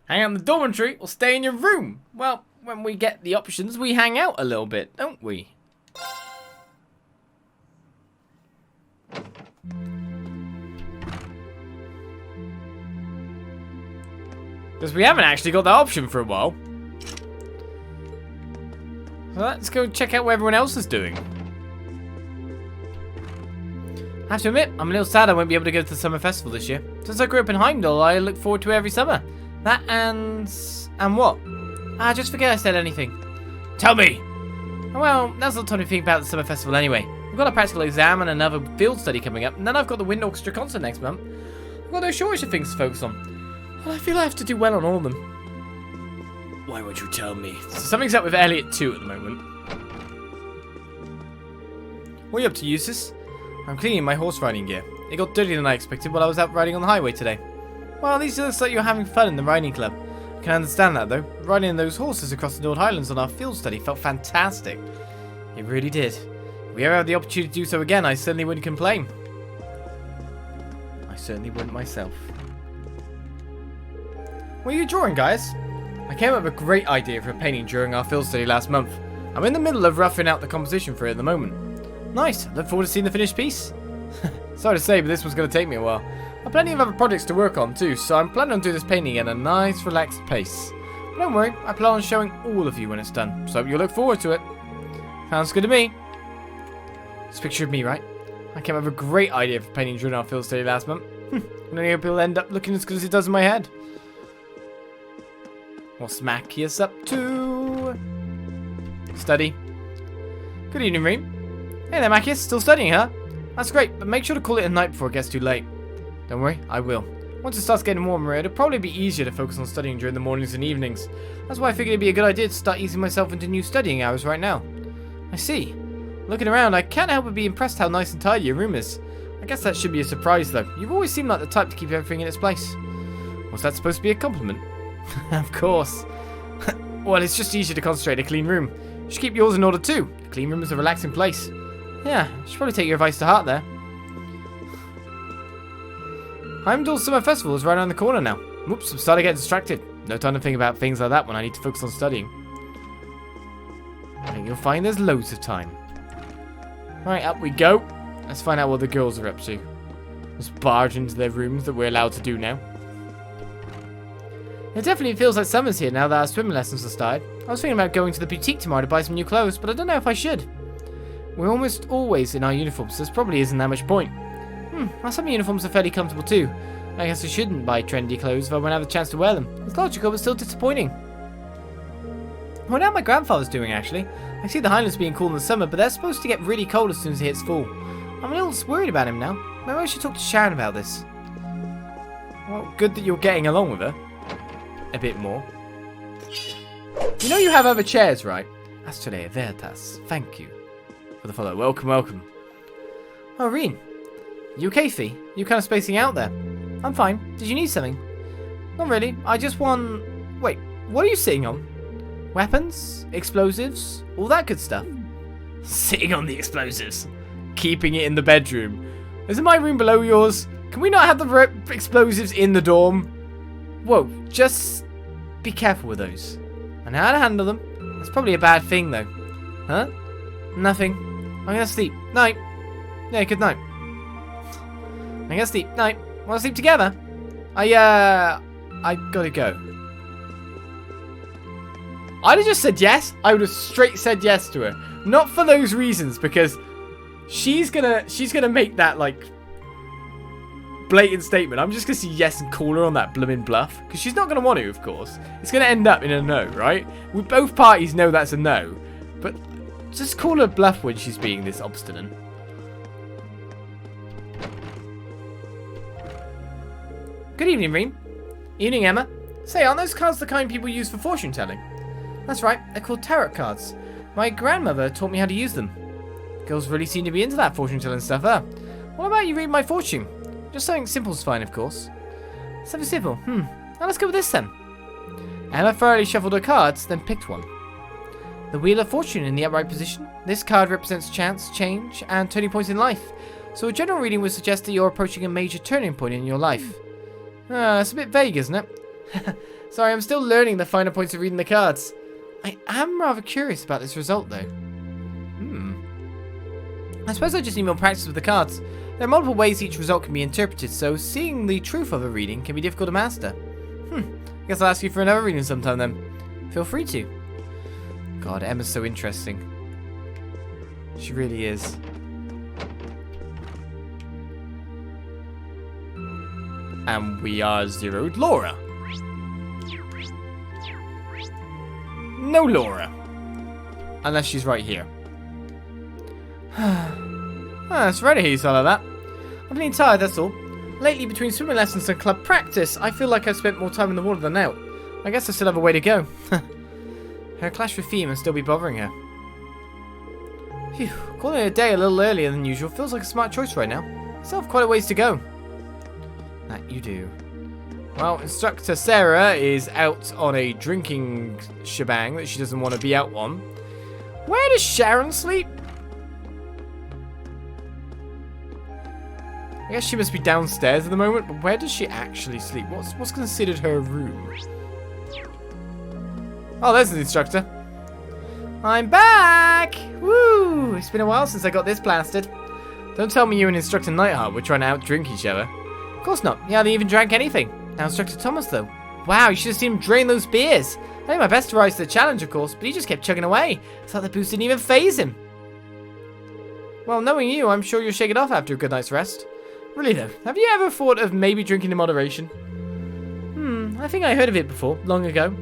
Speaker 1: Hang out in the dormitory or stay in your room? Well, when we get the options, we hang out a little bit, don't we? Because we haven't actually got that option for a while. So let's go check out what everyone else is doing. I have to admit, I'm a little sad I won't be able to go to the summer festival this year. Since I grew up in Heimdall, I look forward to it every summer. That and what? Just forget I said anything. Tell me! Well, now's not the time to think about the summer festival anyway. We've got a practical exam and another field study coming up, and then I've got the wind orchestra concert next month. I've got no shortage of things to focus on. Well, I feel I have to do well on all of them. Why won't you tell me? So something's up with Elliot too at the moment. What are you up to, Eustace? I'm cleaning my horse riding gear. It got dirtier than I expected while I was out riding on the highway today. Well, at least it looks like you're having fun in the riding club. I can understand that though. Riding those horses across the North Highlands on our field study felt fantastic. It really did. If we ever had the opportunity to do so again, I certainly wouldn't complain. I certainly wouldn't myself. What are you drawing, guys? I came up with a great idea for a painting during our field study last month. I'm in the middle of roughing out the composition for it at the moment. Nice. Look forward to seeing the finished piece. Sorry to say, but this one's going to take me a while. I've plenty of other projects to work on too, so I'm planning on doing this painting at a nice, relaxed pace. But don't worry, I plan on showing all of you when it's done, so you'll look forward to it. Sounds good to me. It's a picture of me, right? I came up with a great idea for painting during our field study last month. And I hope it'll end up looking as good as it does in my head. What's Macias up to? Study. Good evening, Rean. Hey there, Macias. Still studying, huh? That's great, but make sure to call it at night before it gets too late. Don't worry, I will. Once it starts getting warmer, it'll probably be easier to focus on studying during the mornings and evenings. That's why I figured it'd be a good idea to start easing myself into new studying hours right now. I see. Looking around, I can't help but be impressed how nice and tidy your room is. I guess that should be a surprise, though. You've always seemed like the type to keep everything in its place. Was that supposed to be a compliment? Of course. Well, it's just easier to concentrate in a clean room. You should keep yours in order too. A clean room is a relaxing place. Yeah, you should probably take your advice to heart there. Heimdall's Summer Festival is right around the corner now. Whoops, I'm starting to get distracted. No time to think about things like that when I need to focus on studying. I think you'll find there's loads of time. Right, up we go. Let's find out what the girls are up to. Just barge into their rooms that we're allowed to do now. It definitely feels like summer's here now that our swimming lessons have started. I was thinking about going to the boutique tomorrow to buy some new clothes, but I don't know if I should. We're almost always in our uniforms, so there probably isn't that much point. Well, some uniforms are fairly comfortable too. I guess I shouldn't buy trendy clothes if I won't have the chance to wear them. It's logical, but still disappointing. I wonder how my grandfather's doing, actually. I see the Highlands being cool in the summer, but they're supposed to get really cold as soon as it hits fall. I'm a little worried about him now. Maybe I should talk to Sharon about this. Well, good that you're getting along with her. A bit more. You know you have other chairs, right? Astrale Veritas. Thank you for the follow. Welcome, welcome. Oh, Rean. You okay, Fee? You kind of spacing out there. I'm fine. Did you need something? Not really. I just want... Wait, what are you sitting on? Weapons? Explosives? All that good stuff. Sitting on the explosives. Keeping it in the bedroom. Isn't my room below yours? Can we not have the explosives in the dorm? Whoa, just be careful with those. I know how to handle them. That's probably a bad thing, though. Huh? Nothing. I'm gonna sleep. Night. Yeah, good night. I'm gonna sleep. Night. Wanna sleep together? I gotta go. I'd have just said yes. I would have straight said yes to her. Not for those reasons, because she's gonna make that, like, blatant statement. I'm just gonna say yes and call her on that blooming bluff, because she's not gonna want to, of course. It's gonna end up in a no, right? Both parties know that's a no, but just call her bluff when she's being this obstinate. Good evening, Rean. Evening, Emma. Say, aren't those cards the kind people use for fortune telling? That's right, they're called tarot cards. My grandmother taught me how to use them. Girls really seem to be into that fortune telling stuff, huh? What about you read my fortune? Just something simple's fine, of course. Something simple. Now let's go with this then. Emma thoroughly shuffled her cards, then picked one. The Wheel of Fortune in the upright position. This card represents chance, change, and turning points in life. So a general reading would suggest that you're approaching a major turning point in your life. It's a bit vague, isn't it? Sorry, I'm still learning the finer points of reading the cards. I am rather curious about this result, though. I suppose I just need more practice with the cards. There are multiple ways each result can be interpreted, so seeing the truth of a reading can be difficult to master. I guess I'll ask you for another reading sometime then. Feel free to. God, Emma's so interesting. She really is. And we are zeroed Laura. No Laura. Unless she's right here. It's right to hear you say like that. I'm feeling tired, that's all. Lately, between swimming lessons and club practice, I feel like I've spent more time in the water than out. I guess I still have a way to go. Her clash with Fee must still be bothering her. Phew, calling it a day a little earlier than usual feels like a smart choice right now. I still have quite a ways to go. That you do. Well, Instructor Sarah is out on a drinking shebang that she doesn't want to be out on. Where does Sharon sleep? I guess she must be downstairs at the moment, but where does she actually sleep? What's considered her room? Oh, there's the instructor. I'm back! Woo! It's been a while since I got this blasted. Don't tell me you and Instructor Nightheart were trying to outdrink each other. Of course not. He hardly even drank anything. Now Instructor Thomas, though. Wow, you should have seen him drain those beers. I did my best to rise to the challenge, of course, but he just kept chugging away. It's like the boost didn't even faze him. Well, knowing you, I'm sure you'll shake it off after a good night's rest. Really though, have you ever thought of maybe drinking in moderation? I think I heard of it before, long ago.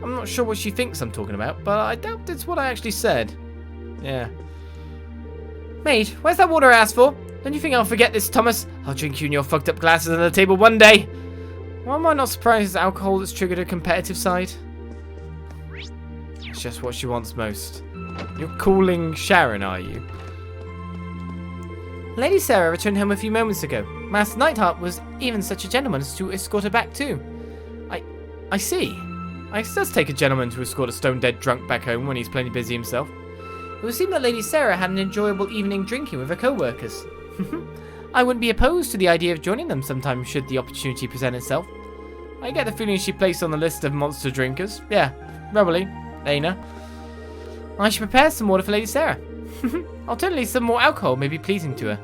Speaker 1: I'm not sure what she thinks I'm talking about, but I doubt it's what I actually said. Yeah. Maid, where's that water I asked for? Don't you think I'll forget this, Thomas? I'll drink you in your fucked up glasses on the table one day. Why am I not surprised it's alcohol that's triggered her competitive side? It's just what she wants most. You're calling Sharon, are you? Lady Sarah returned home a few moments ago. Master Nightheart was even such a gentleman as to escort her back too. I see. It does take a gentleman to escort a stone-dead drunk back home when he's plenty busy himself. It would seem that Lady Sarah had an enjoyable evening drinking with her co-workers. I wouldn't be opposed to the idea of joining them sometime should the opportunity present itself. I get the feeling she placed on the list of monster drinkers. Yeah, probably. Aina. I should prepare some water for Lady Sarah. Alternatively, some more alcohol may be pleasing to her.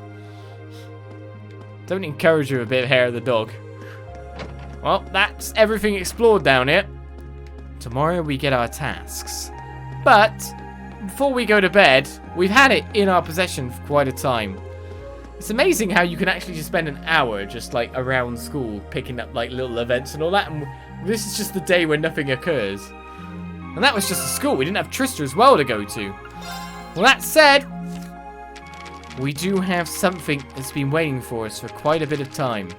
Speaker 1: Don't encourage her with a bit of hair of the dog. Well, that's everything explored down here. Tomorrow we get our tasks. But before we go to bed, we've had it in our possession for quite a time. It's amazing how you can actually just spend an hour just like around school picking up like little events and all that, and this is just the day when nothing occurs. And that was just the school. We didn't have Trista as well to go to. Well, that said, we do have something that's been waiting for us for quite a bit of time.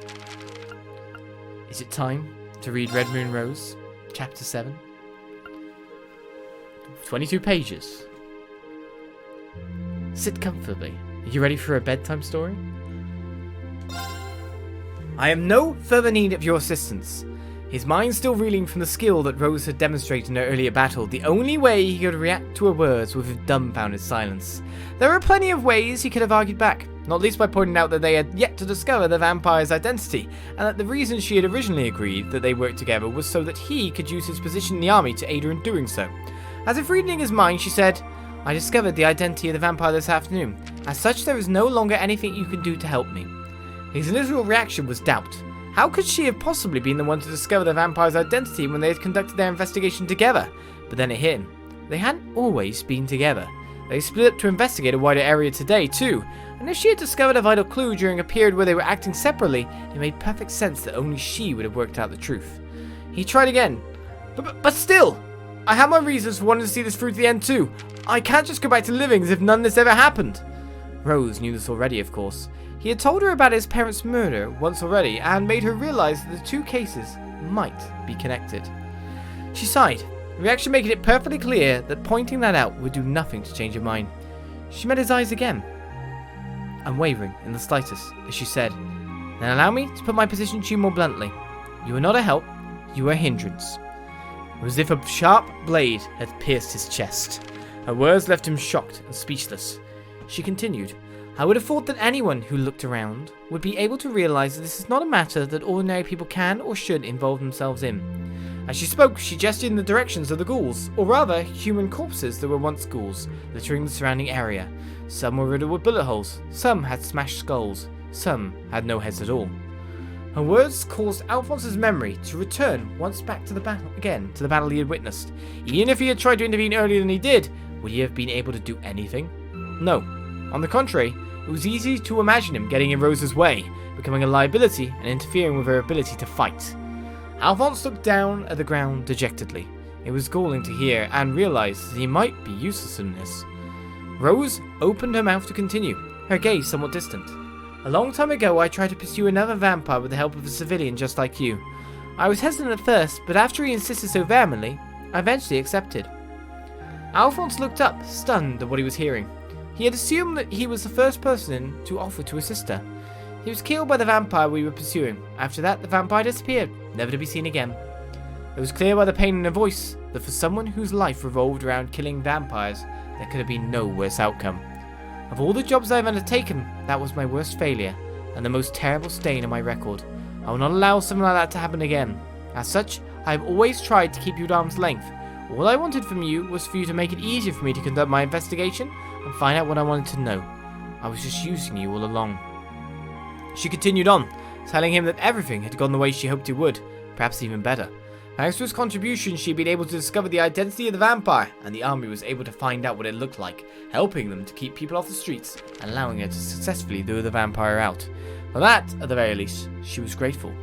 Speaker 1: Is it time to read Red Moon Rose, Chapter 7? 22 pages. Sit comfortably. Are you ready for a bedtime story? I have no further need of your assistance. His mind still reeling from the skill that Rose had demonstrated in her earlier battle, the only way he could react to her words was with dumbfounded silence. There were plenty of ways he could have argued back, not least by pointing out that they had yet to discover the vampire's identity, and that the reason she had originally agreed that they worked together was so that he could use his position in the army to aid her in doing so. As if reading his mind, she said, I discovered the identity of the vampire this afternoon. As such, there is no longer anything you can do to help me. His initial reaction was doubt. How could she have possibly been the one to discover the vampire's identity when they had conducted their investigation together? But then it hit him. They hadn't always been together. They split up to investigate a wider area today too, and if she had discovered a vital clue during a period where they were acting separately, it made perfect sense that only she would have worked out the truth. He tried again. But still, I have my reasons for wanting to see this through to the end too. I can't just go back to living as if none of this ever happened. Rose knew this already, of course. He had told her about his parents' murder once already and made her realize that the two cases might be connected. She sighed, reaction making it perfectly clear that pointing that out would do nothing to change her mind. She met his eyes again, unwavering in the slightest, as she said, Then allow me to put my position to you more bluntly. You are not a help, you are a hindrance. It was as if a sharp blade had pierced his chest. Her words left him shocked and speechless. She continued, I would have thought that anyone who looked around would be able to realize that this is not a matter that ordinary people can or should involve themselves in. As she spoke, she gestured in the directions of the ghouls, or rather, human corpses that were once ghouls, littering the surrounding area. Some were riddled with bullet holes, some had smashed skulls, some had no heads at all. Her words caused Alphonse's memory to return once back to the battle he had witnessed. Even if he had tried to intervene earlier than he did, would he have been able to do anything? No. On the contrary, it was easy to imagine him getting in Rose's way, becoming a liability and interfering with her ability to fight. Alphonse looked down at the ground dejectedly. It was galling to hear and realized that he might be useless in this. Rose opened her mouth to continue, her gaze somewhat distant. A long time ago I tried to pursue another vampire with the help of a civilian just like you. I was hesitant at first, but after he insisted so vehemently, I eventually accepted. Alphonse looked up, stunned at what he was hearing. He had assumed that he was the first person to offer to assist her. He was killed by the vampire we were pursuing. After that, the vampire disappeared, never to be seen again. It was clear by the pain in her voice that for someone whose life revolved around killing vampires, there could have been no worse outcome. Of all the jobs I have undertaken, that was my worst failure, and the most terrible stain on my record. I will not allow something like that to happen again. As such, I have always tried to keep you at arm's length. All I wanted from you was for you to make it easier for me to conduct my investigation and find out what I wanted to know. I was just using you all along. She continued on, telling him that everything had gone the way she hoped it would, perhaps even better. Thanks to his contribution, she had been able to discover the identity of the vampire, and the army was able to find out what it looked like, helping them to keep people off the streets and allowing her to successfully lure the vampire out. For that, at the very least, she was grateful.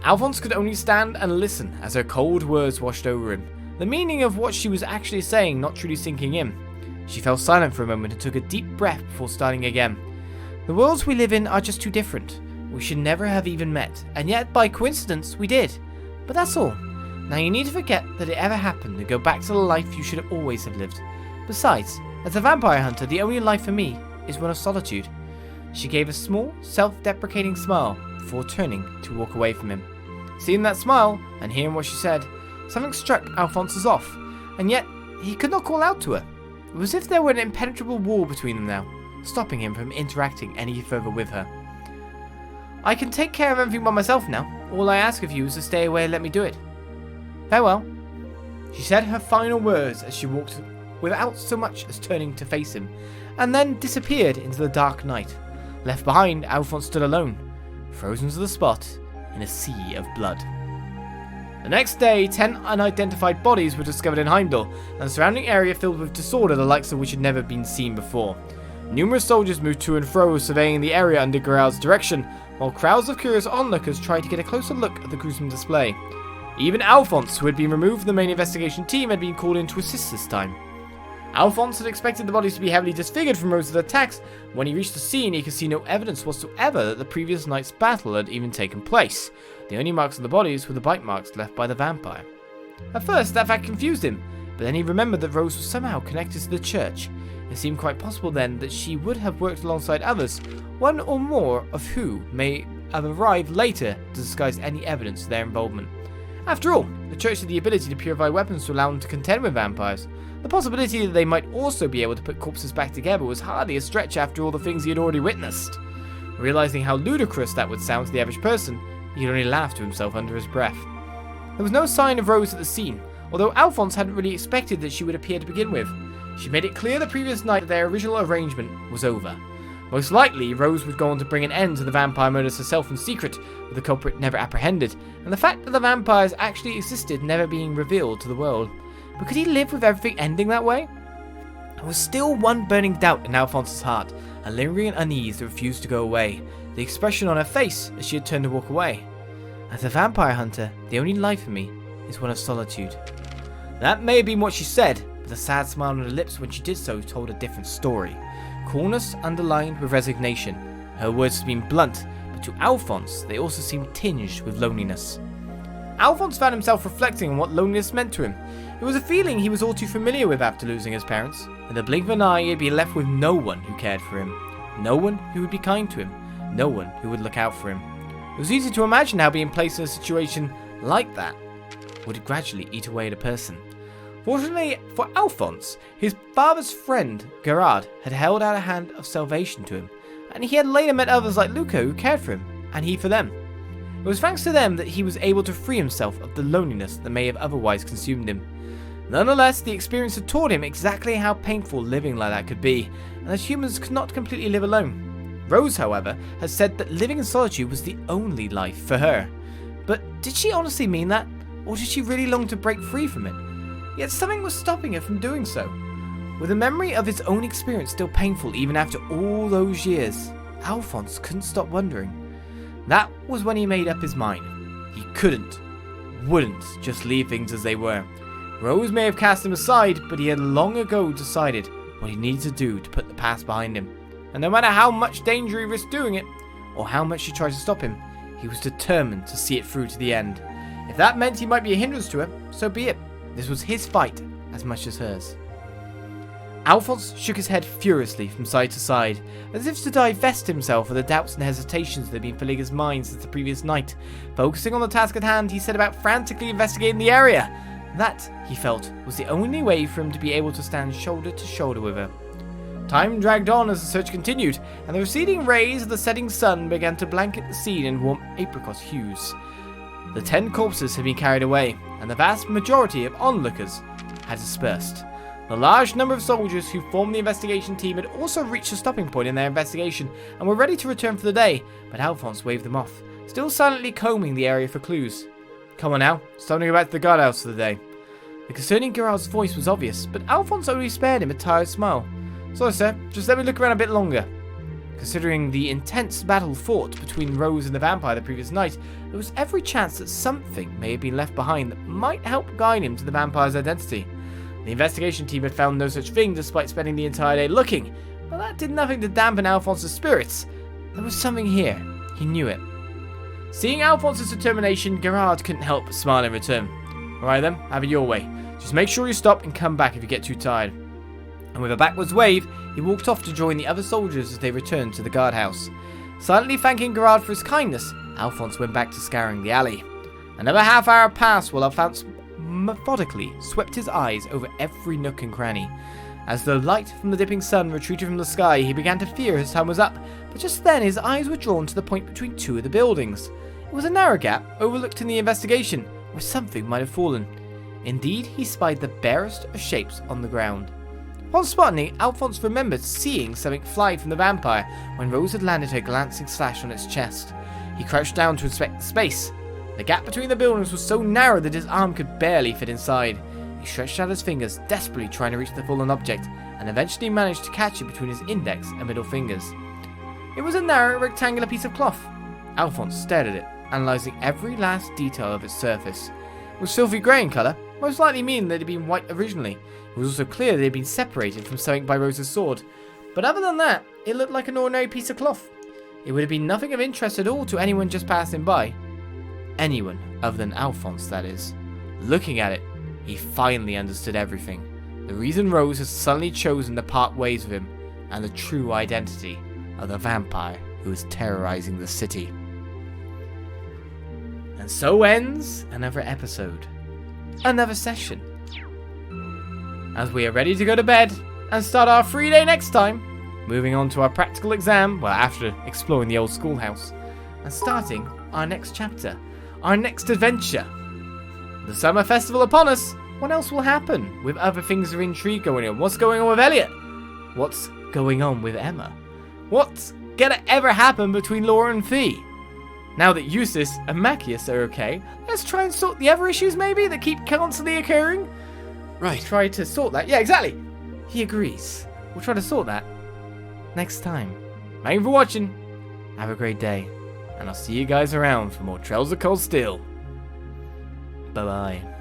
Speaker 1: Alphonse could only stand and listen as her cold words washed over him, the meaning of what she was actually saying not truly sinking in. She fell silent for a moment and took a deep breath before starting again. The worlds we live in are just too different. We should never have even met, and yet by coincidence we did. But that's all. Now you need to forget that it ever happened and go back to the life you should always have lived. Besides, as a vampire hunter, the only life for me is one of solitude. She gave a small, self-deprecating smile before turning to walk away from him. Seeing that smile, and hearing what she said, something struck Alphonsus off, and yet he could not call out to her. It was as if there were an impenetrable wall between them now, stopping him from interacting any further with her. I can take care of everything by myself now. All I ask of you is to stay away and let me do it. Farewell. She said her final words as she walked without so much as turning to face him, and then disappeared into the dark night. Left behind, Alphonse stood alone, frozen to the spot in a sea of blood. The next day, 10 unidentified bodies were discovered in Heimdall, and the surrounding area filled with disorder the likes of which had never been seen before. Numerous soldiers moved to and fro, surveying the area under Gerard's direction, while crowds of curious onlookers tried to get a closer look at the gruesome display. Even Alphonse, who had been removed from the main investigation team, had been called in to assist this time. Alphonse had expected the bodies to be heavily disfigured from Rose's attacks. When he reached the scene, he could see no evidence whatsoever that the previous night's battle had even taken place. The only marks on the bodies were the bite marks left by the vampire. At first, that fact confused him, but then he remembered that Rose was somehow connected to the church. It seemed quite possible then that she would have worked alongside others, one or more of who may have arrived later to disguise any evidence of their involvement. After all, the church had the ability to purify weapons to allow them to contend with vampires. The possibility that they might also be able to put corpses back together was hardly a stretch after all the things he had already witnessed. Realizing how ludicrous that would sound to the average person, he could only laugh to himself under his breath. There was no sign of Rose at the scene, although Alphonse hadn't really expected that she would appear to begin with. She made it clear the previous night that their original arrangement was over. Most likely, Rose would go on to bring an end to the vampire murders herself in secret, with the culprit never apprehended, and the fact that the vampires actually existed never being revealed to the world. But could he live with everything ending that way? There was still one burning doubt in Alphonse's heart, a lingering unease that refused to go away, the expression on her face as she had turned to walk away. As a vampire hunter, the only life for me is one of solitude. That may have been what she said, but the sad smile on her lips when she did so told a different story. Coolness underlined with resignation. Her words had been blunt, but to Alphonse they also seemed tinged with loneliness. Alphonse found himself reflecting on what loneliness meant to him. It was a feeling he was all too familiar with after losing his parents. In the blink of an eye, he had been left with no one who cared for him, no one who would be kind to him, no one who would look out for him. It was easy to imagine how being placed in a situation like that would gradually eat away at a person. Fortunately for Alphonse, his father's friend, Gerard, had held out a hand of salvation to him, and he had later met others like Luca who cared for him, and he for them. It was thanks to them that he was able to free himself of the loneliness that may have otherwise consumed him. Nonetheless, the experience had taught him exactly how painful living like that could be, and that humans could not completely live alone. Rose, however, had said that living in solitude was the only life for her. But did she honestly mean that, or did she really long to break free from it? Yet something was stopping her from doing so. With the memory of his own experience still painful even after all those years, Alphonse couldn't stop wondering. That was when he made up his mind. He wouldn't just leave things as they were. Rose may have cast him aside, but he had long ago decided what he needed to do to put the past behind him. And no matter how much danger he risked doing it, or how much she tried to stop him, he was determined to see it through to the end. If that meant he might be a hindrance to her, so be it. This was his fight as much as hers. Alphonse shook his head furiously from side to side, as if to divest himself of the doubts and hesitations that had been filling his mind since the previous night. Focusing on the task at hand, he set about frantically investigating the area. That, he felt, was the only way for him to be able to stand shoulder to shoulder with her. Time dragged on as the search continued, and the receding rays of the setting sun began to blanket the scene in warm apricot hues. The 10 corpses had been carried away, and the vast majority of onlookers had dispersed. The large number of soldiers who formed the investigation team had also reached a stopping point in their investigation and were ready to return for the day, but Alphonse waved them off, still silently combing the area for clues. Come on now, it's time to go back to the guardhouse for the day. The concern in Gerard's voice was obvious, but Alphonse only spared him a tired smile. Sorry sir, just let me look around a bit longer. Considering the intense battle fought between Rose and the vampire the previous night, there was every chance that something may have been left behind that might help guide him to the vampire's identity. The investigation team had found no such thing despite spending the entire day looking, but that did nothing to dampen Alphonse's spirits. There was something here. He knew it. Seeing Alphonse's determination, Gerard couldn't help but smile in return. Alright then, have it your way. Just make sure you stop and come back if you get too tired. And with a backwards wave, he walked off to join the other soldiers as they returned to the guardhouse. Silently thanking Gerard for his kindness, Alphonse went back to scouring the alley. Another half hour passed while Alphonse methodically swept his eyes over every nook and cranny. As the light from the dipping sun retreated from the sky, he began to fear his time was up, but just then his eyes were drawn to the point between two of the buildings. It was a narrow gap overlooked in the investigation, where something might have fallen. Indeed, he spied the barest of shapes on the ground. Upon spotting it, Alphonse remembered seeing something fly from the vampire when Rose had landed her glancing slash on its chest. He crouched down to inspect the space. The gap between the buildings was so narrow that his arm could barely fit inside. He stretched out his fingers, desperately trying to reach the fallen object, and eventually managed to catch it between his index and middle fingers. It was a narrow, rectangular piece of cloth. Alphonse stared at it, analysing every last detail of its surface. It was silvery grey in colour, most likely meaning that it had been white originally. It was also clear that it had been separated from something by Rose's sword. But other than that, it looked like an ordinary piece of cloth. It would have been nothing of interest at all to anyone just passing by. Anyone other than Alphonse, that is. Looking at it, he finally understood everything. The reason Rose had suddenly chosen to part ways with him, and the true identity of the vampire who was terrorizing the city. And so ends another episode. Another session. As we are ready to go to bed and start our free day next time, moving on to our practical exam, well, after exploring the old schoolhouse, and starting our next chapter, our next adventure. The summer festival upon us. What else will happen with other things of intrigue going on? What's going on with Elliot? What's going on with Emma? What's gonna ever happen between Laura and Fee? Now that Eustace and Macias are okay, let's try and sort the other issues maybe that keep constantly occurring.
Speaker 2: Right.
Speaker 1: Try to sort that. Yeah, exactly. He agrees. We'll try to sort that next time. Thank you for watching. Have a great day. And I'll see you guys around for more Trails of Cold Steel. Bye-bye.